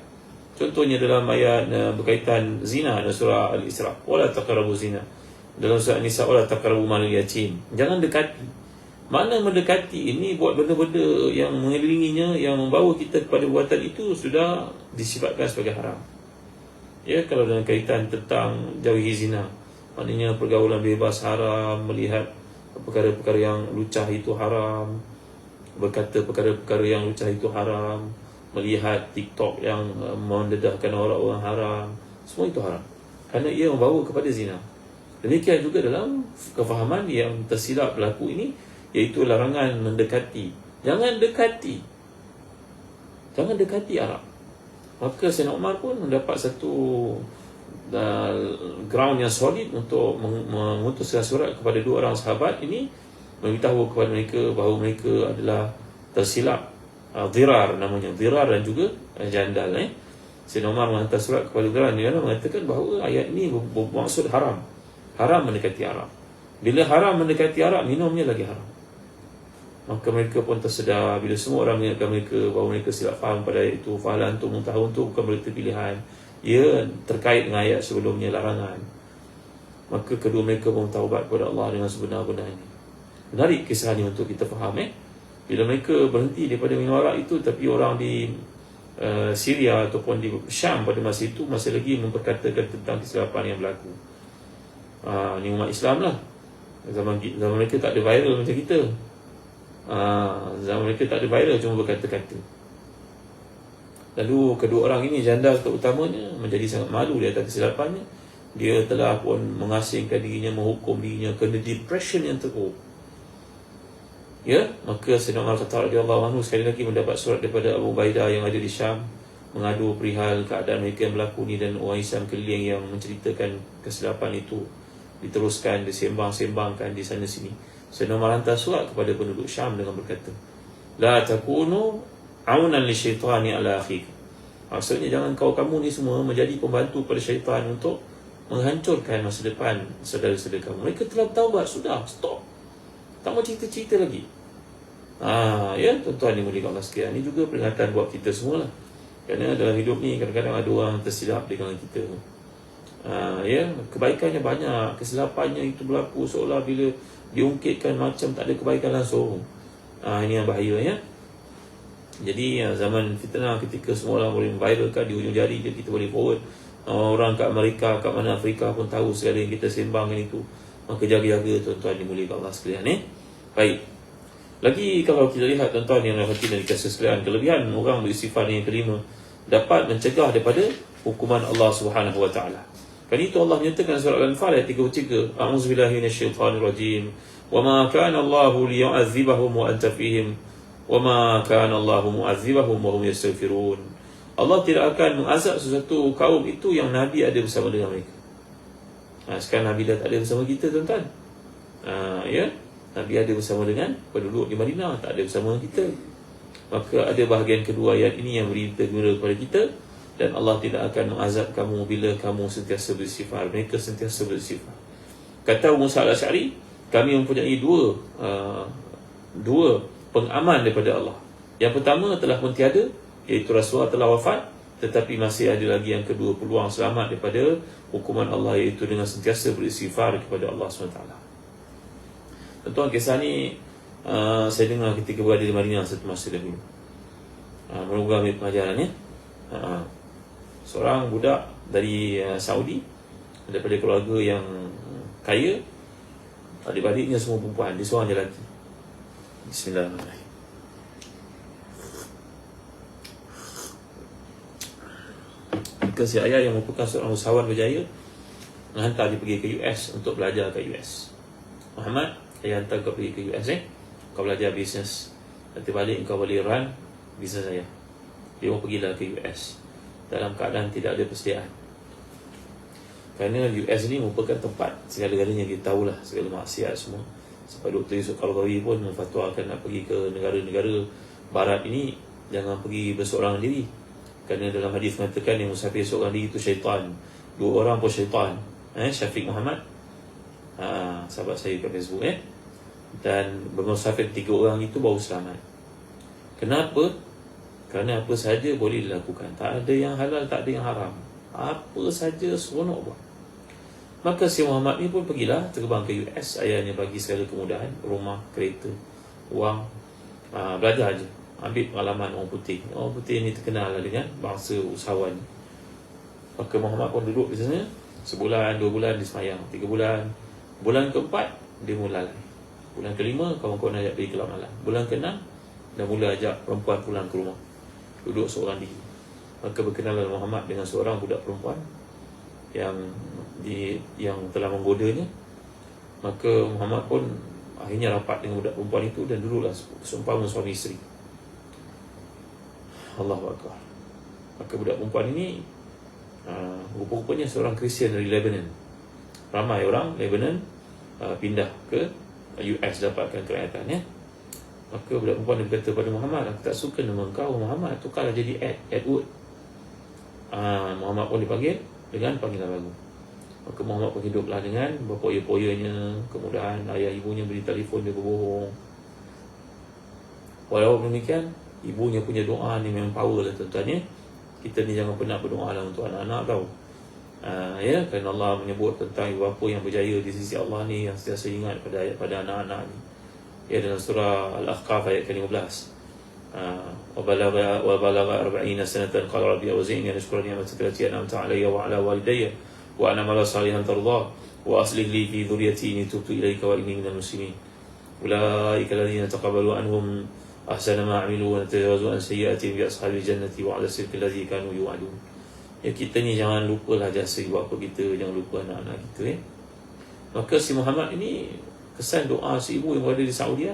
Speaker 1: Contohnya dalam ayat berkaitan zina dalam surah Al-Isra, wala taqrabu zina. Dalam surah An-Nisa, wala taqrabu malal yatim. Jangan dekati. Makna mendekati ini buat benda-benda yang mengelilinginya, yang membawa kita kepada buatan itu sudah disifatkan sebagai haram. Ya, kalau dalam kaitan tentang jauhi zina, maknanya pergaulan bebas haram, melihat perkara-perkara yang lucah itu haram, berkata perkara-perkara yang lucah itu haram, melihat TikTok yang mendedahkan orang-orang haram, semua itu haram, kerana ia membawa kepada zina. Demikian juga dalam kefahaman yang tersilap berlaku ini, iaitu larangan mendekati. Jangan dekati arak. Maka Sayyidina Umar pun mendapat satu ground yang solid untuk mengutuskan surat kepada dua orang sahabat ini, memberitahu kepada mereka bahawa mereka adalah tersilap. Dhirar namanya, dhirar dan juga jandal. Sayyidina Umar menghantar surat kepada Dhirar, dia mengatakan bahawa ayat ini bermaksud haram mendekati arak. Bila haram mendekati arak, minumnya lagi haram. Maka mereka pun tersedar bila semua orang mengingatkan mereka bahawa mereka silap faham pada ayat itu. Fahlan tu muntahun tu bukan berarti pilihan, ia terkait dengan ayat sebelumnya, larangan. Maka kedua mereka pun taubat kepada Allah dengan sebenar-benarnya. Menarik kisah ini untuk kita faham. Bila mereka berhenti daripada minum arak itu, tapi orang di Syria ataupun di Syam pada masa itu masih lagi memperkatakan tentang kesilapan yang berlaku. Ini umat Islam lah. Zaman mereka tak ada viral macam kita. Zaman mereka tak ada viral, cuma berkata-kata. Lalu kedua orang ini, janda terutamanya, menjadi sangat malu di atas kesilapannya. Dia telah pun mengasingkan dirinya, menghukum dirinya, kena depression yang teruk. Ya, maka Sayyidina Umar Khattab radhiyallahu anhu sekali lagi mendapat surat daripada Abu Ubaidah yang ada di Syam, mengadu perihal keadaan mereka yang berlaku ni, dan orang Islam keliling yang menceritakan kesilapan itu diteruskan, disembang-sembangkan di sana sini. Sayyidina Umar hantar surat kepada penduduk Syam dengan berkata, la takunu aunan li syaitani ala akhik. Maksudnya jangan kamu ni semua menjadi pembantu pada syaitan untuk menghancurkan masa depan saudara-saudara kamu. Mereka telah taubat, sudah, stop. Tak mau cerita-cerita lagi. Ya, tuan-tuan yang mulia Allah sekalian, ini juga peringatan buat kita semua lah. Kerana dalam hidup ni kadang-kadang ada orang tersilap dengan kita. Ya, kebaikannya banyak, kesilapannya itu berlaku seolah bila diungkitkan macam tak ada kebaikan langsung. Ini yang bahaya ya. Jadi zaman fitnah, ketika semua orang boleh memviralkan di ujung jari je, kita boleh forward. Orang kat Amerika, kat mana Afrika pun tahu segala yang kita sembangkan itu. Maka jaga-jaga tuan-tuan dimuliakan Allah sekalian. Baik. Lagi kalau kita lihat tuan-tuan yang rahmati dan dikasihi sekalian, kelebihan orang beristighfar yang kelima, dapat mencegah daripada hukuman Allah Subhanahu wa taala. Kan itu Allah menyatakan surah Al-Anfal ayat 33, A'udzubillahi minasyaitonirrajim. Wa ma kana Allahu liyu'adzibahum wa anta fihim wa ma kana Allahu mu'adzibahum wa hum yastaghfirun. Allah tidak akan mengazab sesuatu kaum itu yang Nabi ada bersama dengan mereka. Sekarang Nabi dah tak ada bersama kita tuan-tuan. Ya, Nabi ada bersama dengan penduduk di Madinah, tak ada bersama kita. Maka ada bahagian kedua ayat ini yang beri teguran kepada kita, dan Allah tidak akan mengazab kamu bila kamu sentiasa beristighfar. Mereka sentiasa beristighfar. Kata Musa al-Asy'ari, kami mempunyai dua pengaman daripada Allah. Yang pertama telah pun tiada, iaitu Rasulullah telah wafat, tetapi masih ada lagi yang kedua, peluang selamat daripada hukuman Allah, iaitu dengan sentiasa beristighfar kepada Allah SWT. Tuan, kisah ni saya dengar ketika berada di Madinah satu masa dahulu. Moga ambil pelajaran ya. Seorang budak dari Saudi, daripada keluarga yang kaya, adik-adiknya semua perempuan, dia seorang je lelaki. Bismillahirrahmanirrahim. Maka si ayah yang merupakan seorang usahawan berjaya menghantar dia pergi ke US untuk belajar ke US. Muhammad, saya hantar kau pergi ke US kau belajar bisnes, nanti balik kau boleh run bisnes saya. Dia mau pergilah ke US dalam keadaan tidak ada persediaan, kerana US ni merupakan tempat segala-galanya. Dia tahulah segala maksiat semua. Sampai Dr. Yusuf Qaradawi pun memfatwakan nak pergi ke negara-negara barat ini jangan pergi berseorang diri, kerana dalam hadis mengatakan yang musafir seorang diri itu syaitan, dua orang pun syaitan. Syafiq Muhammad, sahabat saya kat Facebook dan bermusafir 3 orang itu baru selamat. Kenapa? Kerana apa saja boleh dilakukan, tak ada yang halal, tak ada yang haram, apa saja seronok buat. Maka si Muhammad ni pun pergilah, terbang ke US. Ayahnya bagi segala kemudahan, rumah, kereta, wang, belajar aja, ambil pengalaman orang putih. Orang putih ni terkenal dengan bangsa usahawan. Maka Muhammad pun duduk di sana sebulan, 2 bulan dia semayang, 3 bulan. Bulan keempat dia mula lalai. Bulan kelima kawan-kawan ajak pergi kelab malam. Bulan keenam dah mula ajak perempuan pulang ke rumah, duduk seorang diri. Maka berkenalan Muhammad dengan seorang budak perempuan yang telah menggodanya. Maka Muhammad pun akhirnya rapat dengan budak perempuan itu dan duduklah seumpama suami isteri. Allahu Akbar. Maka budak perempuan ini rupa-rupanya seorang Kristian dari Lebanon. Ramai orang Lebanon pindah ke US dapatkan kerakyatan Maka budak perempuan dia berkata pada Muhammad, aku tak suka nama kau Muhammad, tukarlah jadi Edward. Muhammad pun dipanggil dengan panggilan baru. Maka Muhammad pun hiduplah dengan berpoya-poyanya, kemudahan. Ayah ibunya beri telefon, dia berbohong. Walaupun demikian, ibunya punya doa ni memang power lah tuan-tuan. Kita ni jangan pernah berdoa lah untuk anak-anak tau. Kerana Allah menyebut tentang ibu bapa yang berjaya di sisi Allah ni, yang sentiasa ingat pada anak-anak ni. Dalam surah Al-Ahqaf ayat ke-15. Wa balagha 40 sanatan qala rabbi awzi'ni an ashkura ni'mataka allati an'amta 'alayya wa 'ala walidayya wa an a'mala salihan tardah wa aslih li fi dhurriyyati inni tubtu ilayka wa inni minal muslimin. Ulaika alladhina taqabbalu anhum ahsana ma 'amilu wa natajawazu an sayyi'atihim bi ashabil jannati wa 'ala sirki alladhi kanu yu'adun. Kita ni jangan lupalah jasa ibu bapa kita, jangan lupa anak-anak kita. Maka si Muhammad ini kesan doa si ibu yang berada di Saudi.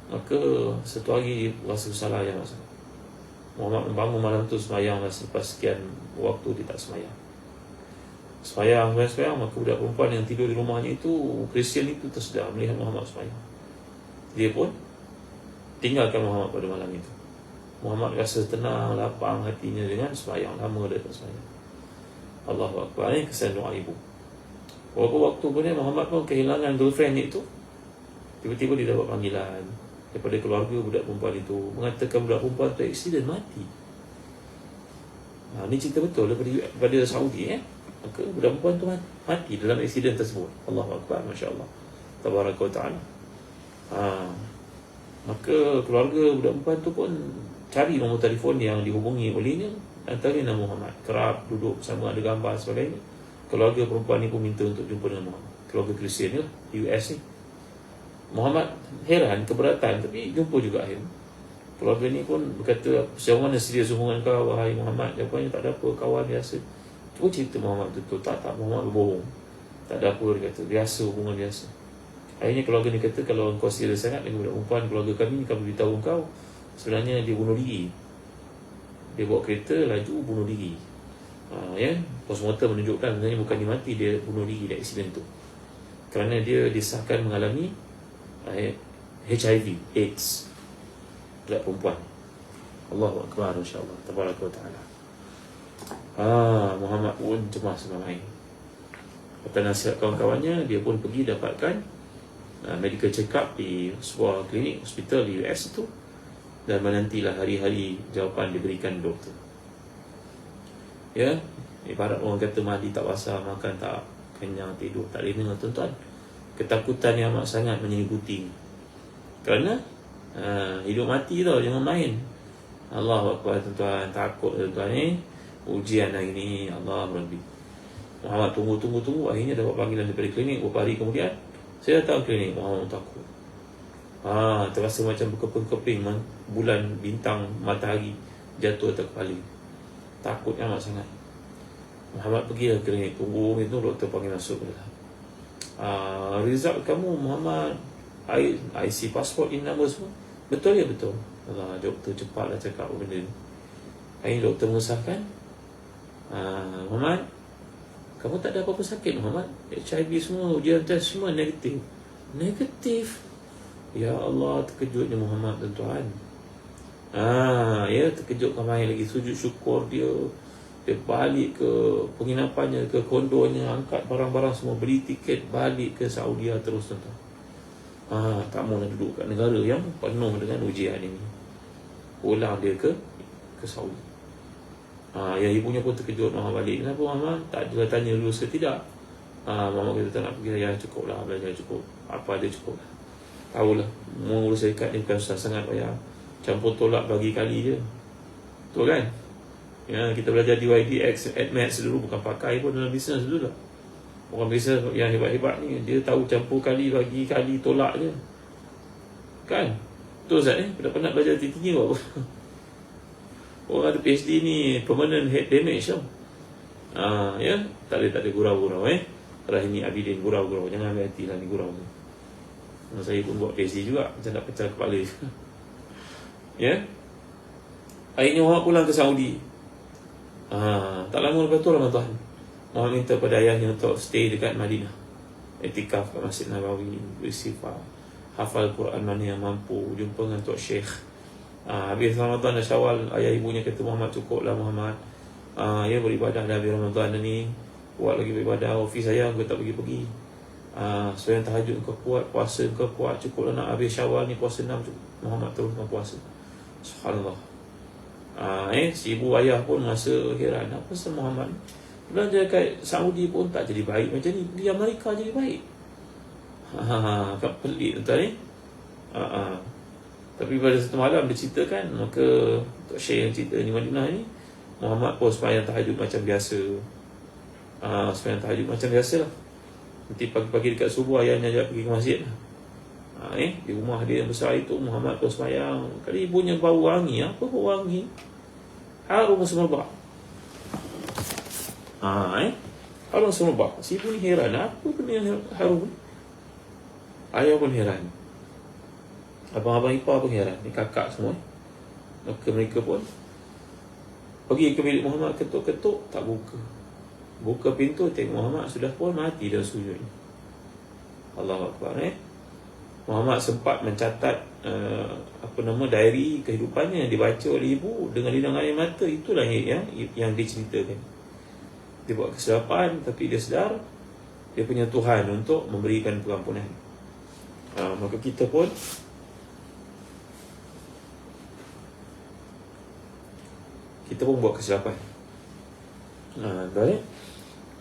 Speaker 1: Maka satu hari rasa bersalah yang masa Muhammad bangun malam tu semayang lah, selepas sekian waktu dia tak semayang. Semayang, maka budak perempuan yang tidur di rumahnya itu, Kristian itu, tersedar melihat Muhammad semayang. Dia pun tinggalkan Muhammad pada malam itu. Muhammad rasa tenang, lapang hatinya dengan semayang. Lama dia tak semayang. Allahu Akbar. Ini kesan doa ibu. Beberapa waktu kemudian Muhammad pun kehilangan girlfriend itu. Tiba-tiba dia dapat panggilan daripada keluarga budak perempuan itu, mengatakan budak perempuan itu aksiden mati. Ini cerita betul daripada Saudi. Maka budak perempuan itu mati dalam aksiden tersebut. Allahu Akbar. Masya Allah, Tabaraka wa ta'ala. Maka keluarga budak perempuan itu pun cari nombor telefon yang dihubungi olehnya, antaranya Muhammad. Kerap duduk bersama, ada gambar sebagainya. Keluarga perempuan ni pun minta untuk jumpa dengan Muhammad. Keluarga Kristian ni lah, US ni. Muhammad heran, keberatan, tapi jumpa juga akhirnya. Keluarga ni pun berkata, sejauh mana serius hubungan kau, wahai Muhammad? Jawapannya, tak ada apa, kawan biasa. Cuba cerita Muhammad betul. Tak, Muhammad berbohong. Tak ada apa, dia kata, biasa, hubungan biasa. Akhirnya keluarga ni kata, kalau engkau serius sangat dengan budak perempuan, keluarga kami akan beritahu engkau sebenarnya dia bunuh diri. Dia bawa kereta, laju bunuh diri. Postmortem menunjukkan sebenarnya bukan dia mati, dia bunuh diri dari aksiden tu. kerana dia disahkan mengalami HIV, AIDS, budak perempuan. Allahu Akbar, insyaAllah, tabaraka wa ta'ala. Muhammad pun cemas main. Kata nasihat kawan-kawannya, dia pun pergi dapatkan medical check up di sebuah klinik, hospital di US itu, dan menantilah hari-hari jawapan diberikan doktor. Ya, ibarat orang kata mandi tak basah, makan tak kenyang, tidur tak lena, tuan-tuan. Ketakutan yang amat sangat menyelimuti. Kerana hidup mati tau, jangan main. Allahu Akbar, tuan-tuan. Takut, tuan-tuan. Ujian hari ni, Allah Rabbi. Muhammad tunggu. Akhirnya dapat panggilan daripada klinik. Beberapa hari kemudian, saya datang klinik. Muhammad takut. Terasa macam berkeping-keping, bulan, bintang, matahari jatuh atas kepala. Takut amat sangat. Muhammad pergi ke klinik. Tunggu itu, doktor panggil masuk ke dalam. Result kamu Muhammad, IC, pasport, in number semua betul ya? Betul. Doktor cepatlah cakap benda ni. Akhirnya doktor mengesahkan, Muhammad, kamu tak ada apa-apa sakit Muhammad. HIV semua, ujian test semua negatif. Ya Allah, terkejutnya Muhammad, tuan-tuan. Ya, terkejut ramai lagi. Sujud syukur dia. Dia balik ke penginapannya, ke kondonya, angkat barang-barang semua, beli tiket balik ke Saudi terus, tuan-tuan. Tak mahu nak duduk kat negara yang penuh dengan ujian ini. Pulang dia ke Saudi. Yang ibunya pun terkejut. Balik, kenapa Muhammad? Tak ada tanya dulu ke tidak. Mama kata tak nak pergi. Ya cukup lah, belajar cukup. Apa ada cukup lah. Tahulah, mengurus syarikat ni bukan susah sangat payah. Campur tolak bagi kali je. Betul kan? Ya, kita belajar di YDX, AdMax dulu, bukan pakai pun dalam bisnes dulu lah. Orang bisnes yang hebat-hebat ni, dia tahu campur kali, bagi kali, tolak je. Kan? Betul Ustaz ni? Penat-penat belajar tinggi apa? Orang ada PhD ni permanent head damage tau. Ya, tak ada gurau-gurau Rahimi Abidin, gurau-gurau. Jangan ambil hati lah ni gurau ni. Saya pun buat PhD juga, macam nak pecah kepala. Ya. Akhirnya Muhammad pulang ke Saudi. Tak lama lepas tu Ramadan, Muhammad minta pada ayahnya untuk stay dekat Madinah, iktikaf kat Masjid Nabawi, bersifat hafal Quran mana yang mampu, jumpa dengan Tok Syekh. Habis Ramadan dan Syawal, ayah ibunya kata Muhammad cukuplah Muhammad, ya beribadah dah habis Ramadan ni, buat lagi beribadah. Ofis saya kau tak pergi-pergi. Sembahyang tahajud kau kuat, puasa kau kuat, cukuplah nak habis Syawal ni puasa 6 cukup. Muhammad teruskan puasa. Subhanallah. Si ibu ayah pun rasa heran, apa sebab Muhammad ni belajar kat Saudi pun tak jadi baik macam ni, di Amerika jadi baik. Kan pelik tuan ni. Tapi pada satu malam dia ceritakan, maka Tok Syekh yang cerita ni Madinah ni, Muhammad pun sembahyang tahajud macam biasa. Sembahyang tahajud macam biasa lah. Nanti pagi-pagi dekat subuh ayahnya ajak pergi ke masjid lah. Di rumah dia yang besar itu, Muhammad pun sembahyang. Kali ibunya bau wangi. Apa bau wangi? Harum semerbak. Harum semerbak. Si ibu ni heran, apa benda yang harum? Ayah pun heran. Abang-abang ipar pun heran. Ni kakak semua. Maka mereka pun pergi ke bilik Muhammad, ketuk-ketuk, tak buka. Buka pintu, tengok Muhammad sudah pun mati dalam sujudnya. Allahu Akbar. Muhammad sempat mencatat diary kehidupannya yang dibaca oleh ibu dengan lidang air mata. Itulah yang diceritakan. Dia buat kesilapan, tapi dia sedar dia punya Tuhan untuk memberikan pengampunan. Maka kita pun buat kesilapan. Baik.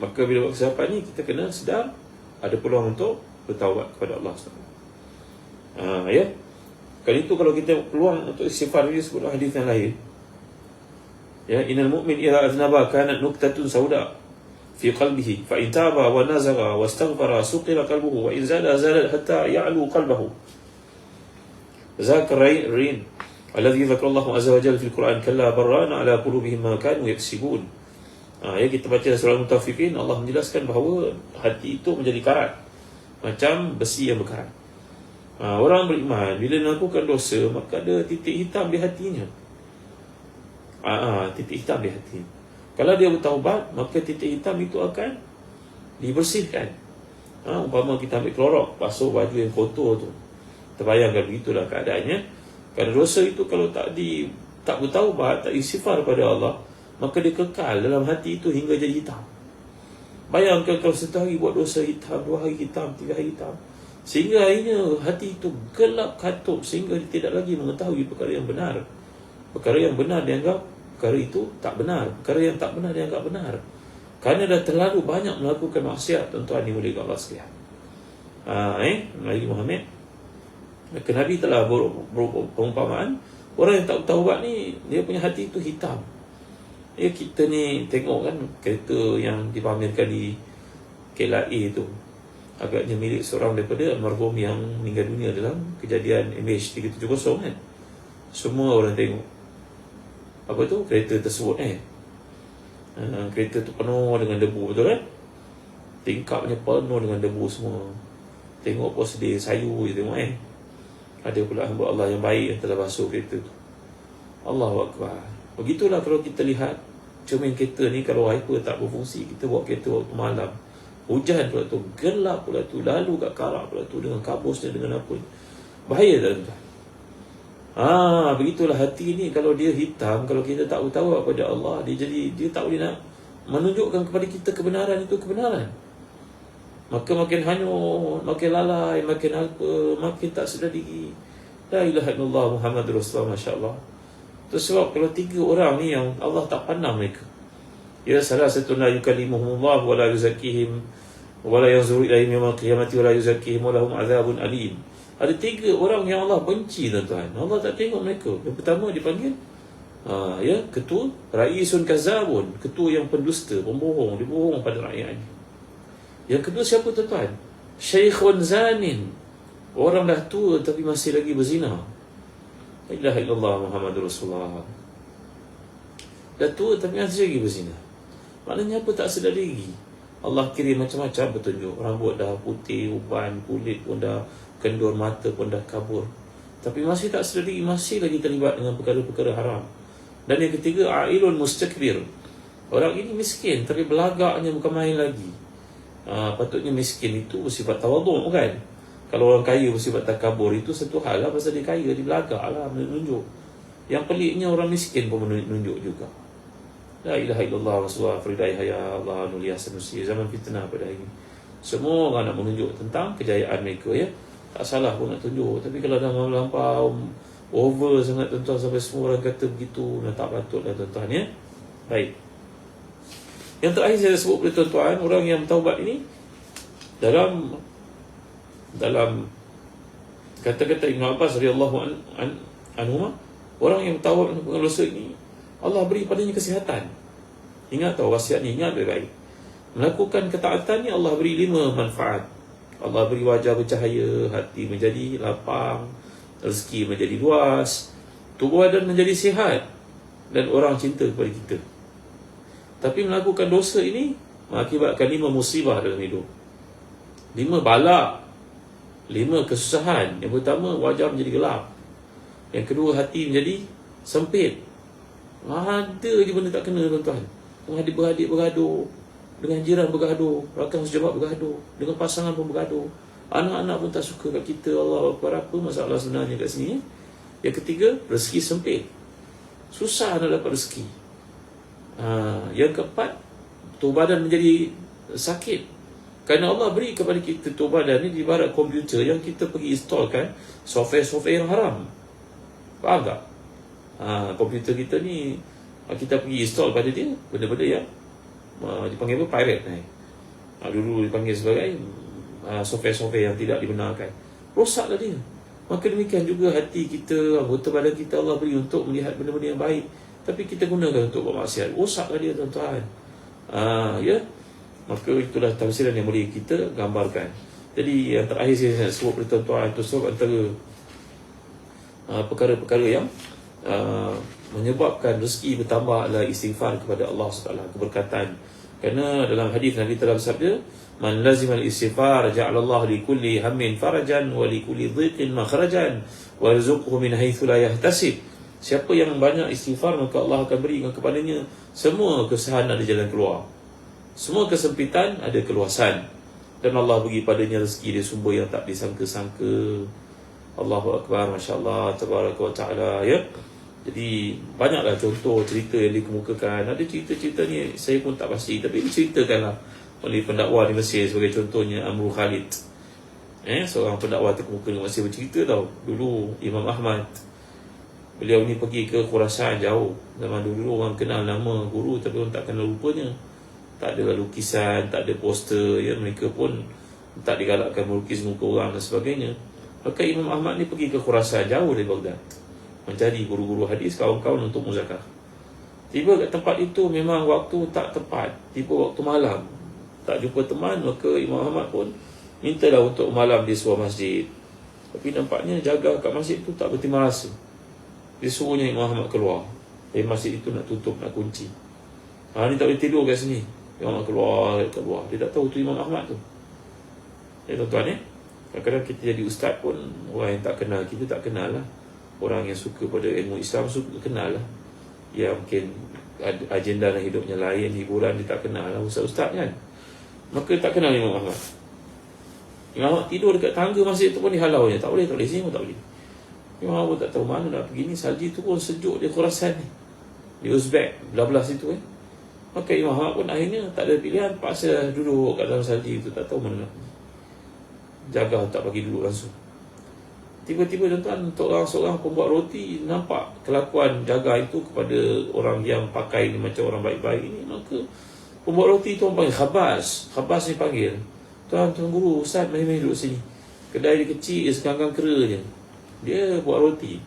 Speaker 1: Maka bila buat kesilapan ni, kita kena sedar ada peluang untuk bertaubat kepada Allah SWT. Ya. Kali itu kalau kita peluang untuk istighfar, dia sebut hadis yang lain. Ya, innal mu'min idza aznaba kanat nuqtatun sauda fi qalbihi fa in taba wa nazara wastaghfara suqila qalbuhu wa in zada zalat hatta ya'lu qalbuhu. Zakar rin alladhi dzakara Allah azza wa jalla fil Quran kalla barrana ala qulubihim ma kanu yaksibun. Ya, kita baca surah Al-Mutaffifin, Allah menjelaskan bahawa hati itu menjadi karat, macam besi yang berkarat. Orang beriman bila melakukan dosa, maka ada titik hitam di hatinya. Titik hitam di hatinya. Kalau dia bertaubat, maka titik hitam itu akan dibersihkan. Umpama kita ambil klorok, basuh baju yang kotor tu, terbayangkan begitulah keadaannya. Kerana dosa itu kalau tak bertaubat, tak istighfar pada Allah, maka dia kekal dalam hati itu hingga jadi hitam. Bayangkan kalau sehari buat dosa hitam, 2 hari hitam, 3 hari hitam, sehingga akhirnya hati itu gelap katup, sehingga dia tidak lagi mengetahui perkara yang benar. Perkara yang benar dianggap perkara itu tak benar, perkara yang tak benar dianggap benar. Kerana dah terlalu banyak melakukan maksiat, tuan-tuan dimulai Allah sekalian. Nabi Muhammad, maka Nabi telah perumpamaan, orang yang tak bertaubat ni, dia punya hati itu hitam. Kita ni tengok kan kereta yang dipamerkan di KLIA tu, agaknya milik seorang daripada almarhum yang meninggal dunia dalam kejadian MH370 kan. Semua orang tengok apa tu, kereta tersebut kereta tu penuh dengan debu, betul kan? Tingkapnya penuh dengan debu semua. Tengok pun sedih, sayu je tengok Ada pula hamba Allah yang baik yang telah basuh kereta tu. Allahu Akbar. Begitulah kalau kita lihat cermin kereta ni, kalau wiper tak berfungsi, kita bawa kereta waktu malam, hujan pula tu, gelap pula tu, lalu kat karak pula tu, dengan kabusnya, dengan apa, bahaya tak tuan? Begitulah hati ni, kalau dia hitam, kalau kita tak bertawab pada Allah, dia tak boleh nak menunjukkan kepada kita kebenaran itu kebenaran. Maka makin hanyut, makin lalai, makin apa, makin tak sedar diri. La ilaha illallah Muhammadur Rasulullah, masya-Allah. Itu sebab kalau 3 orang ni yang Allah tak pandang mereka, ya, salah satu la yukallimuhumullah wa la yuzakkihim wa la yanzuru ilaihim yaumil qiyamati wa la yuzakkihim wa lahum adzabun alim. Ada 3 orang yang Allah benci, tuan-tuan. Allah tak tengok mereka. Yang pertama dipanggil ketua raisun kazabun, ketua yang pendusta, pembohong, dia bohong pada rakyatnya. Yang kedua siapa, tuan-tuan? Syekhun zanin, orang dah tua tapi masih lagi berzina. La ilaha illallah Muhammadur Rasulullah. Dah tua tapi masih lagi berzina. Maknanya apa? Tak sedar diri. Allah kirim macam-macam petunjuk. Rambut dah putih, uban, kulit pun dah kendur, mata pun dah kabur, tapi masih tak sedar diri, masih lagi terlibat dengan perkara-perkara haram. Dan yang ketiga, ailun mustakbir. Orang ini miskin tapi belagaknya bukan main lagi. Patutnya miskin itu bersifat tawaduk, kan? Kalau orang kaya bersifat takabur, itu satu hal lah, pasal dia kaya, dia belagak lah, menunjuk. Yang peliknya orang miskin pun menunjuk juga. La ilaha illallah Rasulullah Fridai Haya Allah Nuliah Sanusi. Zaman fitnah pada hari ini, semua orang nak menunjuk tentang kejayaan mereka, ya. Tak salah pun nak tunjuk, tapi kalau dah melampau over sangat, tuan-tuan, sampai semua orang kata begitu, tak patutlah, tuan-tuan, ya. Baik. Yang terakhir saya sebut kepada tuan-tuan, orang yang bertaubat ini, dalam kata-kata Ibn Abbas radhiyallahu anhu, orang yang bertaubat dengan dosa ini, Allah beri padanya kesihatan. Ingat tahu wasiat ni, ingat baik-baik. Melakukan ketaatan ni Allah beri 5 manfaat. Allah beri wajah bercahaya, hati menjadi lapang, rezeki menjadi luas, tubuh badan menjadi sihat, dan orang cinta kepada kita. Tapi melakukan dosa ini mengakibatkan 5 musibah dalam hidup, 5 bala, 5 kesusahan. Yang pertama, wajah menjadi gelap. Yang kedua, hati menjadi sempit. Ada je benda tak kena, tuan-tuan. Beradik bergaduh, dengan jiran bergaduh, rakan sejawat bergaduh, dengan pasangan pun bergaduh, anak-anak pun tak suka kat kita. Allah Akbar. Apa masalah sebenarnya kat sini? Yang ketiga, rezeki sempit, susah nak dapat rezeki. Yang keempat, tubuh badan menjadi sakit. Kerana Allah beri kepada kita tubuh badan ni ibarat komputer yang kita pergi installkan software-software yang haram. Faham tak? Komputer kita ni, kita pergi install pada dia benda-benda yang dipanggil apa? Pirate. Dulu dipanggil sebagai software-software yang tidak dibenarkan. Rosaklah dia. Maka demikian juga hati kita, anggota badan kita Allah beri untuk melihat benda-benda yang baik, tapi kita gunakan untuk bermaksiat. Rosaklah dia, tuan-tuan. Ya. Maka itulah tafsiran yang boleh kita gambarkan. Jadi yang terakhir saya nak sebut kepada tuan-tuan, itu sebab antara perkara-perkara yang menyebabkan rezeki bertambah adalah istighfar kepada Allah SWT, keberkatan. Kerana dalam hadis Nabi telah bersabda, man lazimal istighfar ja'alallahu li kulli hammin farajan wa li kulli dhiqin makhrajan wa yarzuquhu min haitsu la yahtasib. Siapa yang banyak istighfar, maka Allah akan berikan kepadanya semua kesusahan ada jalan keluar, semua kesempitan ada keluasan, Dan Allah bagi padanya rezeki dia sumber yang tak disangka-sangka. Allahu Akbar, Masya Allah, Tabaraka wa Ta'ala, ya. Jadi banyaklah contoh cerita yang dikemukakan. Ada cerita-cerita ni saya pun tak pasti, tapi diceritakanlah oleh pendakwa di Mesir. Sebagai contohnya Amru Khalid, seorang pendakwa terkemuka di Mesir, bercerita tau. Dulu Imam Ahmad, beliau ni pergi ke Khurasan jauh. Zaman dulu orang kenal nama guru, tapi orang tak kenal rupanya. Tak ada lukisan, tak ada poster, ya. Mereka pun tak digalakkan melukis muka orang dan sebagainya. Maka Imam Ahmad ni pergi ke Khurasan jauh dari Baghdad, mencari guru-guru hadis, kawan-kawan untuk muzakarah. Tiba kat tempat itu memang waktu tak tepat, tiba waktu malam, tak jumpa teman. Maka Imam Ahmad pun mintalah untuk malam di sebuah masjid. Tapi nampaknya jaga kat masjid tu tak berterima rasa. Dia suruhnya Imam Ahmad keluar dari masjid itu, nak tutup, nak kunci. Ni tak boleh tidur kat sini. Imam Ahmad keluar. Dia tak tahu tu Imam Ahmad tu. Ya tuan-tuan, kadang-kadang kita jadi ustaz pun, orang yang tak kenal kita tak kenal lah. Orang yang suka pada ilmu Islam suka kenal lah. Yang mungkin agenda dan hidupnya lain, hiburan, dia tak kenal lah ustaz-ustaz kan. Maka tak kenal Imam Ahmad. Imam Ahmad tidur dekat tangga masjid tu pun dihalaunya. Tak boleh, sini pun tak boleh. Imam Ahmad tak tahu mana nak pergi ni. Salji tu pun sejuk di Khurasan ni, di Uzbek, belah-belah situ Maka Imam Ahmad pun akhirnya tak ada pilihan, paksa duduk kat dalam salji tu. Tak tahu mana nak pergi. Jaga tak bagi duduk langsung. Tiba-tiba tuan-tuan, seorang pembuat roti nampak kelakuan jaga itu kepada orang yang pakai ni macam orang baik-baik ni. Maka pembuat roti tu orang panggil Khabas ni panggil, Tuan guru, ustaz, mari duduk sini. Kedai dia kecil, sekanggang kera je. Dia buat roti.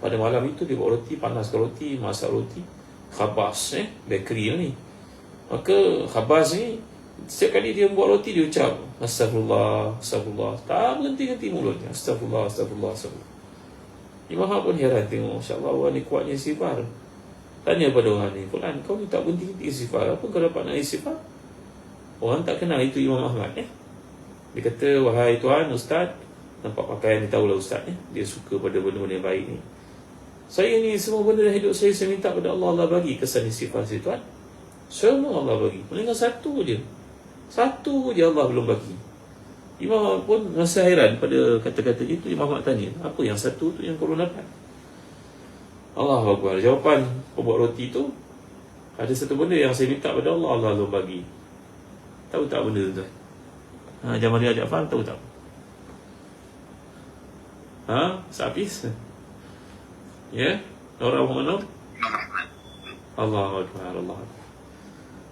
Speaker 1: Pada malam itu dia buat roti, panaskan roti, masak roti. Khabas, bakery ni. Maka Khabas ni, setiap kali dia buat roti, dia ucap Astagfirullah, Astagfirullah. Tak berhenti-henti mulutnya. Astagfirullah, Astagfirullah, Astagfirullah. Imam Ahmad pun heran tengok, Masya Allah, orang ni kuatnya istighfar. Tanya pada orang ni, Fulan, kau ni tak berhenti-henti istighfar, apa kau dapat nak istighfar? Orang tak kenal itu Imam Ahmad. Dia kata, wahai tuan, ustaz, nampak pakaian ni, tahulah ustaz, dia suka pada benda-benda yang baik ni. Saya ni, semua benda dalam hidup saya minta pada Allah. Allah bagi kesan istighfar saya, tuan. Semua Allah bagi. Melainkan satu je Allah belum bagi. Imam Ahmad pun rasa hairan pada kata-kata itu. Imam Ahmad tanya, apa yang satu tu yang kau belum dapat? Allahu Akbar. Jawapan pembuat roti tu, ada satu benda yang saya minta pada Allah, Allah belum bagi. Tahu tak benda tu? Jamalia Jaafar tahu tak? Sapis? Ya? Orang mana? Allahu Akbar, Allah Akbar.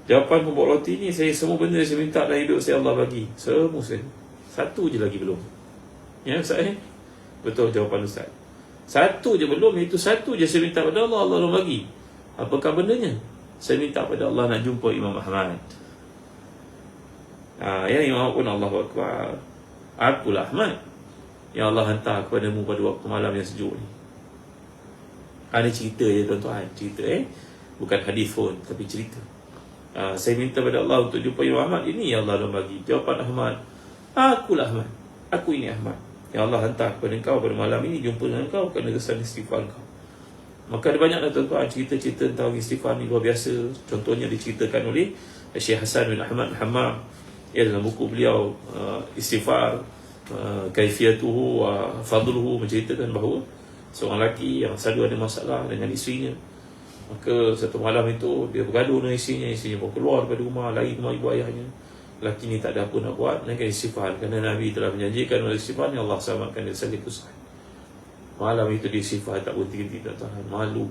Speaker 1: Jawapan pembuat roti ni, semua benda saya minta dalam hidup saya Allah bagi. Semua saya. Satu je lagi belum. Ya Ustaz? Betul jawapan Ustaz. Satu je belum, iaitu satu je saya minta pada Allah, Allah belum bagi. Apakah bendanya? Saya minta pada Allah nak jumpa Imam Ahmad. Imam Ahmad pun Allahu Akbar. Akulah Ahmad yang Allah hantar kepadamu pada waktu malam yang sejuk ni. Ini cerita je tuan-tuan. Cerita bukan hadis pun, tapi cerita. Saya minta pada Allah untuk jumpa Imam Ahmad. Ini yang Allah bagi. Jawapan Ahmad, akulah Ahmad. Aku ini Ahmad yang Allah hantar kepada kau pada malam ini, jumpa dengan kau kerana kesan istighfar kau. Maka ada banyaklah tuan-tuan cerita-cerita tentang istighfar ni, luar biasa. Contohnya diceritakan oleh Syekh Hasan bin Ahmad Hammam dalam buku beliau Istighfar, Kaifiyatuhu wa Fadluhu, menceritakan bahawa seorang lelaki yang selalu ada masalah dengan isterinya. Maka satu malam itu dia bergaduh dengan isterinya pun keluar daripada rumah, lari ke rumah ibu ayahnya. Lelaki ni tak ada apa nak buat, melainkan istighfar, kerana Nabi telah menjanjikan oleh istighfar yang Allah selamatkan dia dari kesusahan. Malam itu dia istighfar, tak berhenti-henti, tak tahan, malu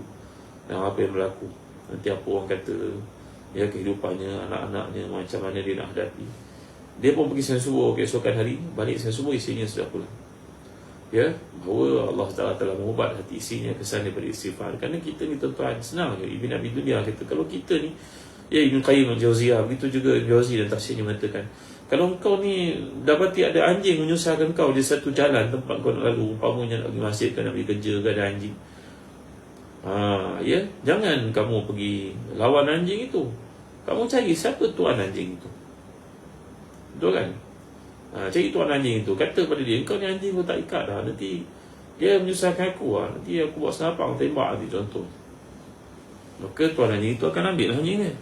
Speaker 1: dengan apa yang berlaku. Nanti apa orang kata, kehidupannya, anak-anaknya, macam mana dia nak hadapi. Dia pun pergi siang subuh, keesokan hari balik siang subuh, isterinya sudah pulang. Bahawa Allah Ta'ala telah mengubat hati isinya kesan daripada istighfar. Kerana kita ni tuan-tuan, senang je. Ibn Abi Dunya kata, kalau kita ni, Ibn Qayyim al-Jauziyah, begitu juga Ibn Jauzi dan tafsirnya mengatakan, kalau kau ni dapati ada anjing menyusahkan kau di satu jalan tempat kau nak lalu, umpamanya nak pergi masjid, kau nak pergi kerja, ke ada anjing, jangan kamu pergi lawan anjing itu. Kamu cari siapa tuan anjing itu. Betul kan? Cari tuan anjing itu, kata pada dia, kau ni anjing kau tak ikat dah, nanti dia menyusahkan aku, nanti aku buat senapang tembak nanti, contoh. Maka tuan anjing itu akan ambil anjing dia.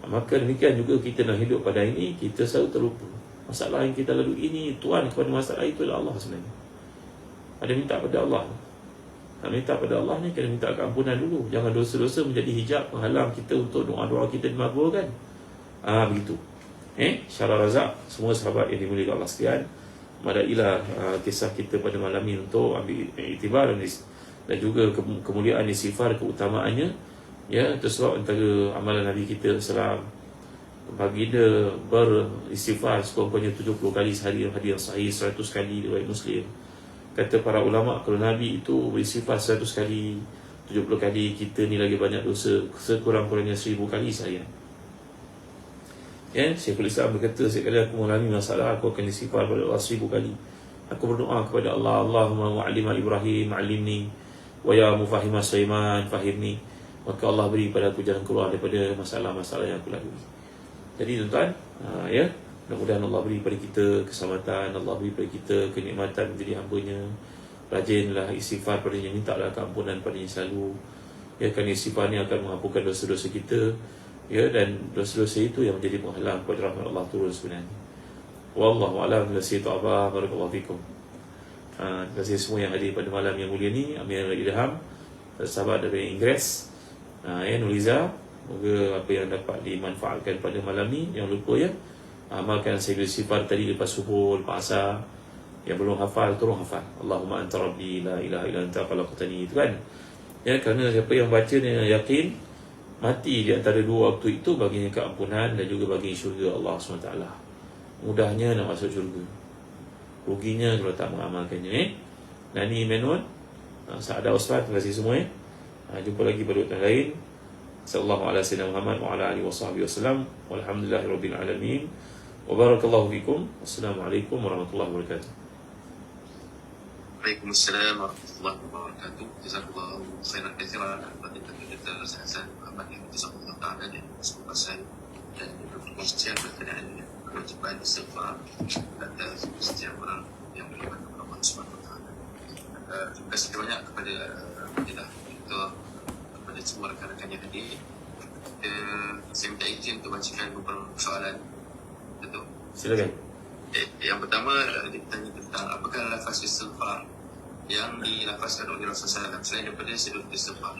Speaker 1: Maka demikian juga kita nak hidup pada ini, kita selalu terlupa masalah yang kita lalui ini. Tuan kepada masalah itu adalah Allah sebenarnya. Ada minta pada Allah. Nak minta pada Allah ni kena minta keampunan dulu. Jangan dosa-dosa menjadi hijab penghalang kita untuk doa-doa kita dimakbulkan. Begitu. Syarah Razak, semua sahabat yang dimuliakan Allah sekalian, madailah kisah kita pada malam ini untuk ambil iktibar dan juga kemuliaan istighfar, keutamaannya. Ya, itu sebab antara amalan Nabi kita SAW, baginda beristighfar sekurang-kurangnya 70 kali sehari, hadis sahih 100 kali riwayat Muslim. Kata para ulama, kalau Nabi itu beristighfar 100 kali, 70 kali, kita ni lagi banyak dosa sekurang-kurangnya 1000 kali seharian. Ya, Syekhul Islam berkata, sekali aku mengalami masalah, aku akan istighfar pada Allah 1000 kali. Aku berdoa kepada Allah, Allahumma mu'allima Ibrahim ma'allimni, wa ya mufahimah Sulaiman fahimni. Maka Allah beri pada aku jalan keluar daripada masalah-masalah yang aku lalui. Jadi tuan-tuan, ya, mudah-mudahan Allah beri pada kita keselamatan, Allah beri pada kita kenikmatan menjadi hamba-Nya. Rajinlah istighfar padanya, mintalah keampunan padanya selalu. Ya, kerana istighfar ni akan mengampunkan dosa-dosa kita. Ya, dan dosa-dosa itu yang menjadi penghalang kepada rahmat Allah turun sebenarnya. Wallahu a'lam bishawab. Barakallahu fikum. Terima kasih semua yang hadir pada malam yang mulia ni. Amir Ilham, sahabat dari Inggeris, Nuliza, semoga apa yang dapat dimanfaatkan pada malam ni. Jangan lupa ya, amalkan Sayyidul Sifar tadi lepas subuh, lepas asar. Yang belum hafal, tolong hafal. Allahumma anta rabbi la ilaha illa anta khalaqtani, itu kan. Ya, kerana siapa yang baca ni yakin mati di antara dua waktu itu, baginya keampunan dan juga bagi syurga Allah SWT. Mudahnya nak masuk syurga, ruginya kalau tak mengamalkannya. Nani Menun, Sa'adah Ustaz, terima kasih semua. Jumpa lagi pada waktu lain. Sallallahu ala sayyidina Muhammad wa ala alihi wa sahbihi wasallam. Walhamdulillahi rabbil alamin. Wa barakallahu fikum. Wassalamualaikum warahmatullahi wabarakatuh.
Speaker 2: Waalaikumsalam warahmatullahi wabarakatuh. Jazakallahu khairan katsiran kepada Dr. Hasan Muhammad yang jazakallahu ta'ala dan semoga saya dan berkongsian berkenaan kewajiban istighfar dan setiap orang yang beriman kepada Allah Subhanahu wa taala. Terima kasih banyak kepada kita, kepada semua rakan-rakan yang hadir. Saya minta izin untuk bacakan beberapa soalan. Betul?
Speaker 1: Silakan.
Speaker 2: Yang pertama ditanya tentang apakah lafaz istighfar yang dilafazkan oleh Rasulullah SAW selain daripada sudut istighfar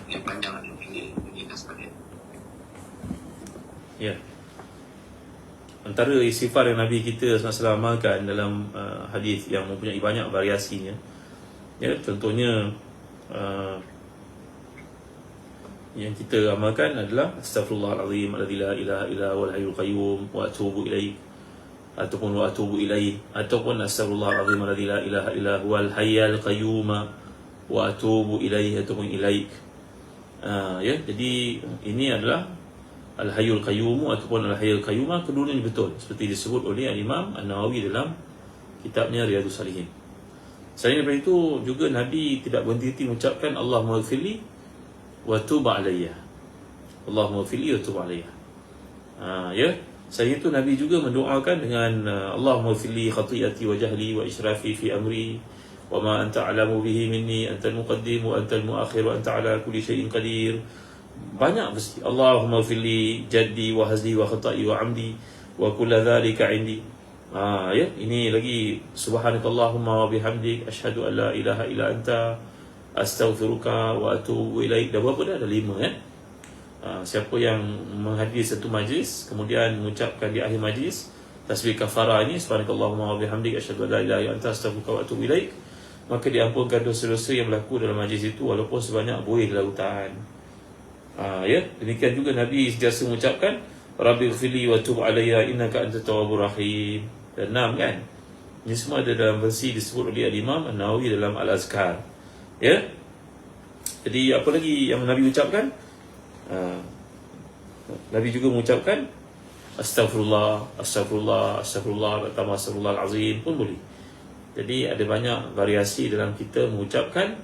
Speaker 2: yang panjang yang tinggi dan sebagainya. Ya.
Speaker 1: Antara istighfar yang Nabi kita SAW amalkan dalam hadis yang mempunyai banyak variasinya. Ya, contohnya yang kita amalkan adalah astaghfirullahalazim alladzi la ilaha illa huwal hayyul qayyum wa atubu ilaih, ataupun wa atubu ilaih, ataupun astaghfirullahalazim alladzi la ilaha illa huwal hayyul qayyum wa atubu ilaih, ataupun ilaik. Ya, jadi ini adalah Al-Hayyul Qayyum ataupun Al-Hayyul Qayyumah, kedua-duanya betul seperti disebut oleh Imam An-Nawawi dalam kitabnya Riyadhus Salihin. Selain daripada itu juga Nabi tidak berhenti mengucapkan Allahumma ighfirli wa tub alayya. Allahumma ighfirli wa tub alayya. Ya, selain itu Nabi juga mendoakan dengan Allahumma ighfirli khati'ati wa jahli wa israfi fi amri wa ma anta a'lamu bihi minni antal muqaddim wa antal muakhir wa anta ala kulli syai'in qadir. Banyak mesti Allahumma ighfirli jaddi wa hazli wa khata'i wa amdi wa kulla dhalika indi. Ya, ini lagi subhanakallahumma wa bihamdik asyhadu an la ilaha illa anta astaghfiruka wa atubu ilaik. Dah berapa dah? Ada 5 ya. Siapa yang menghadiri satu majlis kemudian mengucapkan di akhir majlis tasbih kafarah ini, subhanakallahumma wa bihamdik asyhadu an la ilaha illa anta astaghfiruka wa atubu ilaik, maka diampunkan dosa-dosa yang berlaku dalam majlis itu walaupun sebanyak buih lautan. Ya, demikian juga Nabi sentiasa mengucapkan Rabbi ighfirli wa tub alayya innaka antat tawwabur rahim. Dan 6 kan. Ini semua ada dalam versi disebut oleh Imam An-Nawawi dalam Al-Azkar. Ya. Jadi apa lagi yang Nabi ucapkan? Nabi juga mengucapkan Astaghfirullah, Astaghfirullah, Astaghfirullah, tambah Astaghfirullahal azim pun boleh. Jadi ada banyak variasi dalam kita mengucapkan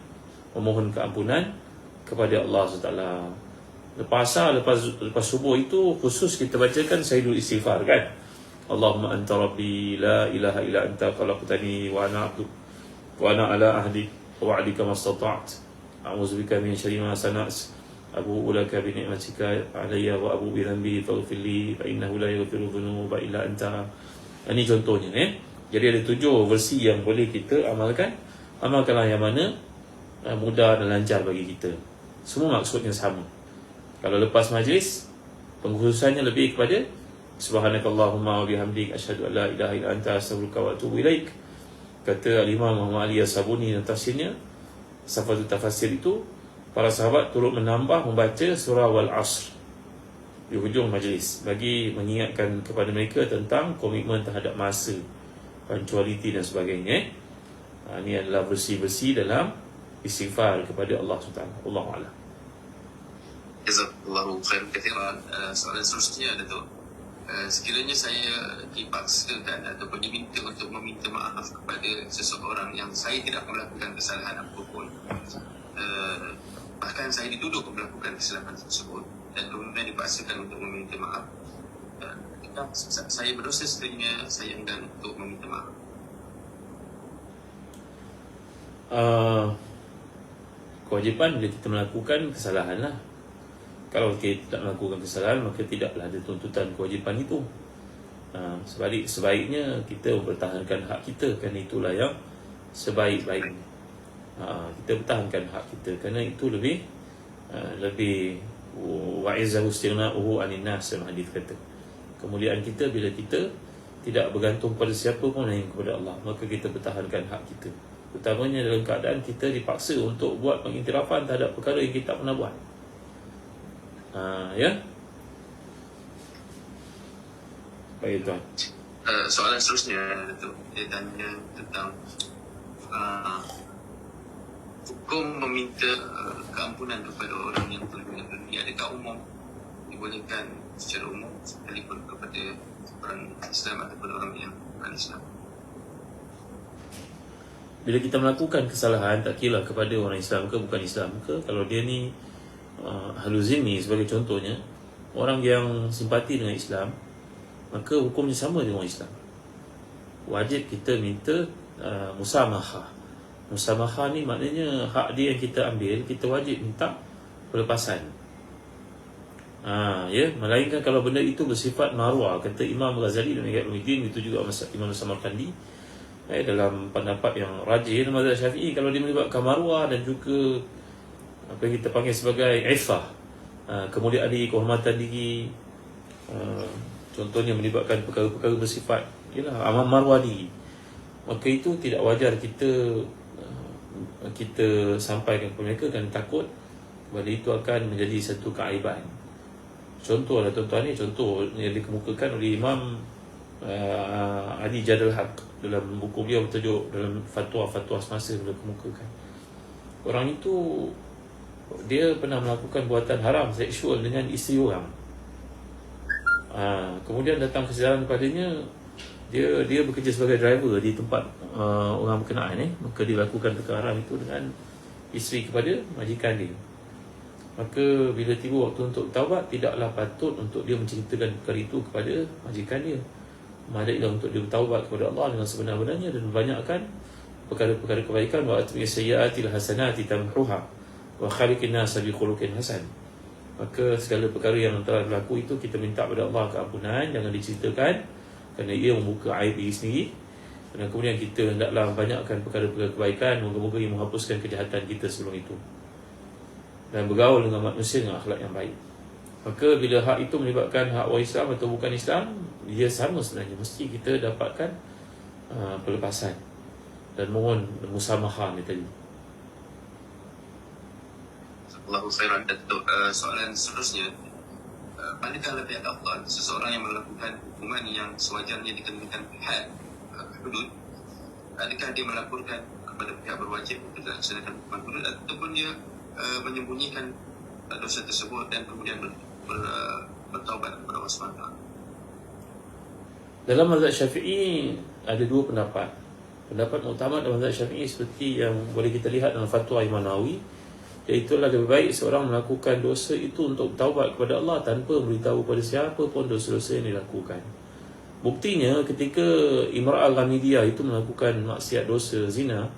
Speaker 1: memohon keampunan kepada Allah SWT. Lepas subuh itu khusus kita bacakan Sayyidul Istighfar kan. Allahumma anta rabbi la ilaha illa anta khalaqtani wa ana abdu wa ana ala ahdi wa wa'dika mastata'at a'udzubika min syarri ma sana'tu abu'u laka bi ni'matika alayya wa abu'u bi dhanbi faghfir li fa innahu la yaghfiru dhunuba illa anta. Ini contohnya Jadi ada 7 versi yang boleh kita amalkan. Amalkanlah yang mana mudah dan lancar bagi kita. Semua maksudnya sama. Kalau lepas majlis, pengkhususannya lebih kepada subhanakallahumma wa bihamdik asyhadu an la ilaha illa anta astaghfiruka wa atubu ilaik. Kata Al-Imam Muhammad Ali As-Sabuni dan tafsirnya, Safatul Tafasir itu, para sahabat turut menambah membaca surah Wal-Asr di hujung majlis bagi mengingatkan kepada mereka tentang komitmen terhadap masa, punctuality dan sebagainya. Ini adalah versi-versi dalam istighfar kepada Allah SWT. Allahu a'lam.
Speaker 2: Jazakallahu khairan kathiran. Soalan seterusnya Datuk, sekiranya saya dipaksakan ataupun diminta untuk meminta maaf kepada seseorang yang saya tidak melakukan kesalahan apapun, bahkan saya dituduh melakukan kesalahan tersebut dan kemudian dipaksakan untuk meminta maaf, saya berdosa sekiranya saya enggan untuk meminta maaf.
Speaker 1: Kewajipan bila kita melakukan kesalahan lah. Kalau kita tidak melakukan kesalahan, maka tidaklah ada tuntutan kewajipan itu. Sebaiknya kita mempertahankan hak kita, kerana itulah yang sebaik-baiknya. Kita pertahankan hak kita, kerana itu lebih wa'izzahu istighna'uhu 'anil nas, hadis kata. Kemuliaan kita bila kita tidak bergantung pada siapa pun lain kepada Allah, maka kita pertahankan hak kita. Utamanya dalam keadaan kita dipaksa untuk buat pengiktirafan terhadap perkara yang kita tak pernah buat. Ya. Baik tuan.
Speaker 2: Soalan seterusnya tu, dia tanya tentang hukum meminta keampunan kepada orang yang telah meninggal dunia. Adakah umum dibolehkan secara umum sekalipun kepada orang Islam ataupun orang yang bukan Islam?
Speaker 1: Bila kita melakukan kesalahan, tak kira kepada orang Islam ke bukan Islam ke, kalau dia ni Ahlul Zimmi sebagai contohnya, orang yang simpati dengan Islam, maka hukumnya sama dengan orang Islam. Wajib kita minta musamahah. Musamahah ni maknanya hak dia yang kita ambil, kita wajib minta pelepasan. Ya, melainkan kalau benda itu bersifat marwah, kata Imam Ghazali dan Ihya Ulumuddin, itu juga Imam Samarkandi, dalam pendapat yang rajih mazhab Syafi'i, kalau dia melibatkan marwah dan juga apa yang kita panggil sebagai ifah, kemuliaan diri, kehormatan diri, contohnya melibatkan perkara-perkara bersifat amal marwah diri, maka itu tidak wajar kita sampaikan kepada mereka, dan takut kepada itu akan menjadi satu keaiban. Contohlah tuan-tuan ni, contoh yang dikemukakan oleh Imam Ali Jadal Haq dalam buku beliau bertajuk dalam fatwa-fatwa semasa, beliau kemukakan orang itu dia pernah melakukan buatan haram seksual dengan isteri orang. Kemudian datang kesedaran padanya, dia bekerja sebagai driver di tempat orang berkenaan, maka dia lakukan perkara haram itu dengan isteri kepada majikan dia. Maka bila tiba waktu untuk taubat, tidaklah patut untuk dia menceritakan perkara itu kepada majikan dia. Madailah untuk dia bertaubat kepada Allah dengan sebenar-benarnya dan banyakkan perkara-perkara kebaikan. Wa atbi sayyi'atil hasanati tamhuha wa khaliqin nas bi khuluqin hasan. Maka segala perkara yang telah berlaku itu kita minta kepada Allah keampunan, jangan diceritakan kerana ia membuka aib diri sendiri. Dan kemudian kita hendaklah banyakkan perkara-perkara kebaikan, moga-moga ia menghapuskan kejahatan kita sebelum itu, dan bergaul dengan manusia dengan akhlak yang baik. Maka bila hak itu melibatkan hak orang Islam atau bukan Islam, dia sama sebenarnya. Mesti kita dapatkan pelepasan dan mohon musamahah ni tadi.
Speaker 2: Allahu khairan. Datuk, soalan seterusnya, manakah lebih afdal seseorang yang melakukan hukuman yang sewajarnya dikenakan had hudud, adakah dia melaporkan kepada pihak berwajib untuk melaksanakan hukuman hudud, ataupun dia menyembunyikan dosa tersebut dan kemudian bertaubat kepada Allah SWT?
Speaker 1: Dalam mazhab Syafi'i ada dua pendapat. Pendapat utama dalam mazhab Syafi'i seperti yang boleh kita lihat dalam fatwa Imam Nawawi, iaitu lebih baik seorang melakukan dosa itu untuk bertaubat kepada Allah tanpa memberitahu kepada siapa pun dosa-dosa yang dilakukan. Buktinya ketika Imra'ah Ghamidiyah itu melakukan maksiat dosa zina,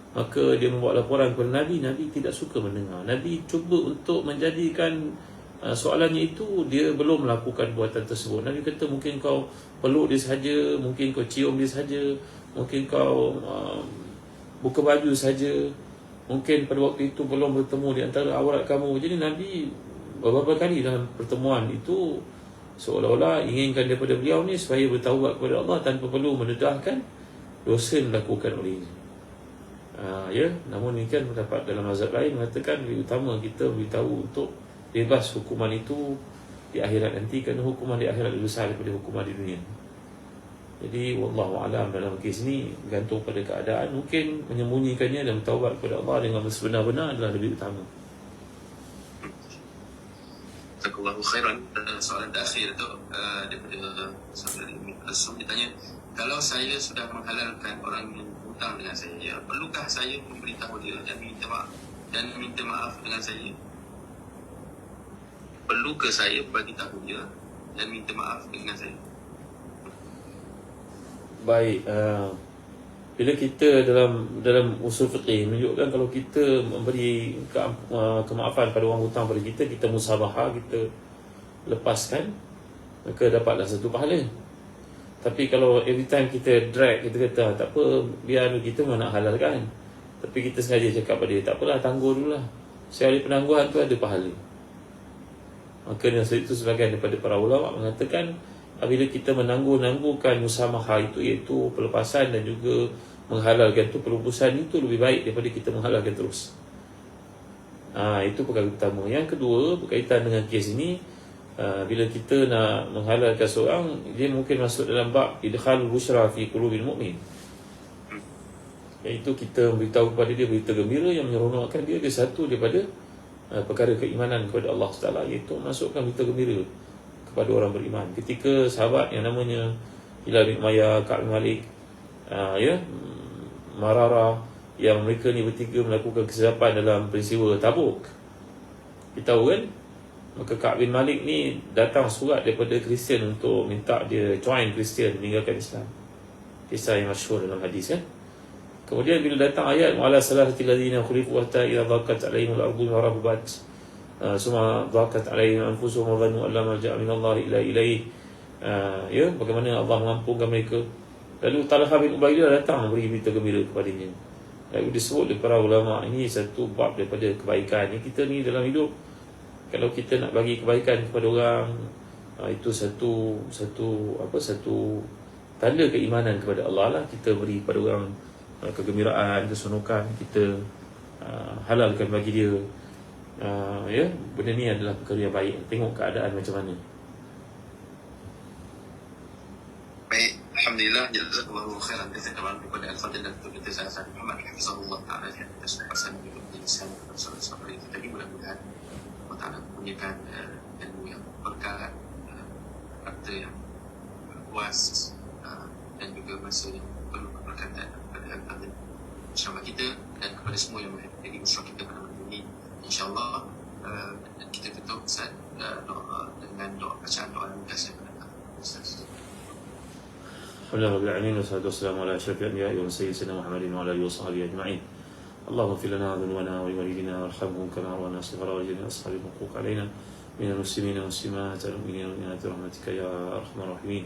Speaker 1: maka dia membawa laporan kepada Nabi. Nabi tidak suka mendengar. Nabi cuba untuk menjadikan soalannya itu dia belum melakukan buatan tersebut. Nabi kata mungkin kau peluk dia saja, mungkin kau cium dia saja, mungkin kau buka baju saja, mungkin pada waktu itu belum bertemu di antara aurat kamu. Jadi Nabi beberapa kali dalam pertemuan itu seolah-olah inginkan daripada beliau ni supaya bertaubat kepada Allah tanpa perlu mendedahkan dosa yang dilakukan olehnya. Ya, namun demikian pendapat dalam mazhab lain mengatakan lebih utama kita beritahu untuk bebas hukuman itu di akhirat nanti, kerana hukuman di akhirat lebih besar daripada hukuman di dunia. Jadi wallahu alam, dalam kes ni bergantung pada keadaan. Mungkin menyembunyikannya dan bertaubat kepada Allah dengan sebenar-benar adalah lebih utama.
Speaker 2: Jazakallahu khairan. Soalan terakhir tu daripada saudara Rasul ditanya, kalau saya sudah menghalalkan orang yang hutang dengan saya, perlukah saya memberitahu dia dan minta maaf dengan saya? Perlukah saya bagi tahu dia dan minta maaf dengan saya?
Speaker 1: Baik, bila kita dalam usul fiqih menunjukkan kalau kita memberi kemaafan pada orang hutang pada kita, kita musabahah, kita lepaskan, maka dapatlah satu pahala. Tapi kalau every time kita drag, kita kata tak apa, biar kita memang nak halalkan, tapi kita sengaja cakap pada dia, tak apalah, tangguh dululah, sehari penangguhan tu ada pahala. Maka itu sebagian daripada para ulama mengatakan bila kita menangguhkan musamahah itu, iaitu pelepasan dan juga menghalalkan itu, pelupusan itu lebih baik daripada kita menghalalkan terus. Itu perkara pertama. Yang kedua, berkaitan dengan kes ini, bila kita nak menghalalkan seorang, dia mungkin masuk dalam bab idkhalul busyra fi qulubil mu'min, iaitu kita memberitahu kepada dia berita gembira yang menyeronokkan dia. Dia satu daripada perkara keimanan kepada Allah Taala, iaitu masukkan berita gembira kepada orang beriman. Ketika sahabat yang namanya Hilal bin Umayyah, Ka'b bin Malik, Mararah, yang mereka ni bertiga melakukan kesilapan dalam peristiwa Tabuk, kita tahu kan, maka Ka'b bin Malik ni datang surat daripada Kristian untuk minta dia join Kristian, meninggalkan Islam. Kisah yang masyhur dalam hadis kan. Kemudian bila datang ayat wa'ala salasatil ladzina khulifu hatta idza dhaqat 'alaihimul ardu bima rahabat summa dhaqat alaihim anfusuhum wa dhannu an la malja'a minallahi illa ilaihi, bagaimana Allah mengampunkan mereka. Lalu Talha bin Ubaidah datang memberi berita gembira kepadanya. Lalu disebut oleh para ulama, ini satu bab daripada kebaikan yang kita ni dalam hidup. Kalau kita nak bagi kebaikan kepada orang, itu satu tanda keimanan kepada Allah lah. Kita beri kepada orang kegembiraan, keseronokan, kita halalkan bagi dia. Benda ni adalah perkara yang baik. Tengok keadaan macam mana.
Speaker 2: Baik, alhamdulillah, jazakallahu khairan kepada Al-Fadhil Dr. Hasan Muhammad hafizahullah taala atas perkataan yang disampaikan bersama kita tadi. Mudah-mudahan Allah Taala mempunyai ilmu yang berkah, harta yang luas, dan juga masa yang penuh keberkatan kepada Al-Fadhil bersama kita dan kepada semua yang menjadi musyrik kita pada malam ini. InsyaAllah kita tutup Ustaz dengan doa, bacaan doa ringkas yang mendatang.
Speaker 1: Alhamdulillahirabbil alamin, wassalatu wassalamu ala asyrafil anbiya'i wal mursalin sayyidina Muhammadin wa ala alihi washabbihi ajma'in. Allahumma ighfir lana dhunubana wa liwalidina warhamhum kama rabbana saghira wa lil ashabil huquq alaina minal muslimina wal muslimat wal mu'minina wal mu'minat rahmatika ya arhamar rahimin.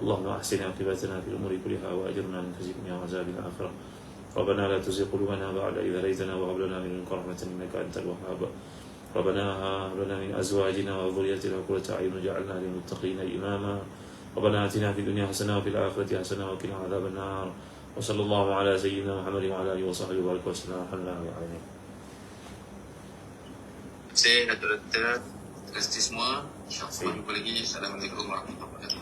Speaker 1: Allahumma ahsin 'aqibatana fil umuri kulliha wa ajirna min khizyi dunya wa azabil akhirah. Rabbana la tuzigh qulubana ba'da idh hadaytana wa hab lana min ladunka rahmatan innaka antal wahhab. Rabbana hab lana min azwajina wa dhurriyyatina qurrata a'yun waj'alna lil muttaqina imama. Rabbana atina fid dunya hasanah wa fil akhirati hasanah wa qina adzaban nar. Wa sallallahu ala sayyidina Muhammadin wa ala alihi wa sahbihi wa sallam. Alhamdulillah.
Speaker 2: Saya Datuk Terima kasih semua. InsyaAllah jumpa lagi. Assalamualaikum warahmatullahi wabarakatuh.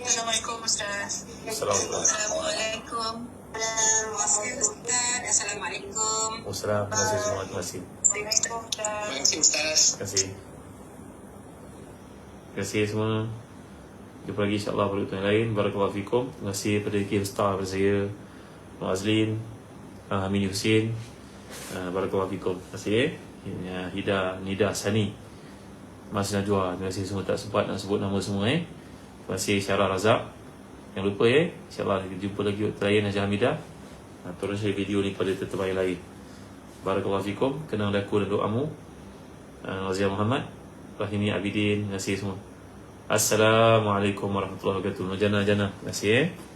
Speaker 3: Assalamualaikum Ustaz. Assalamualaikum. Assalamualaikum.
Speaker 1: Terima kasih semua. Terima kasih.
Speaker 2: Terima kasih Ustaz.
Speaker 1: Terima kasih. Terima kasih semua. Jumpa lagi insyaAllah pada waktu yang lain. Barakallahu fikum. Terima kasih kepada Kim Star, kepada saya, Mu'azlin, Amin Hussein, Barakallahu fikum. Terima kasih. Nida Sani, Mas Najwa, terima kasih semua, tak sempat nak sebut nama semua. Terima kasih Syarah Razak. Jangan lupa InsyaAllah kita jumpa lagi waktu lain. Najah Hamidah, tolong share video ni pada tetamu yang lain. Barakallahu fikum. Kenang aku dan doamu. Razia Muhammad, Rahimi Abidin. Terima kasih semua. Assalamualaikum warahmatullahi wabarakatuh. Jana. Terima kasih.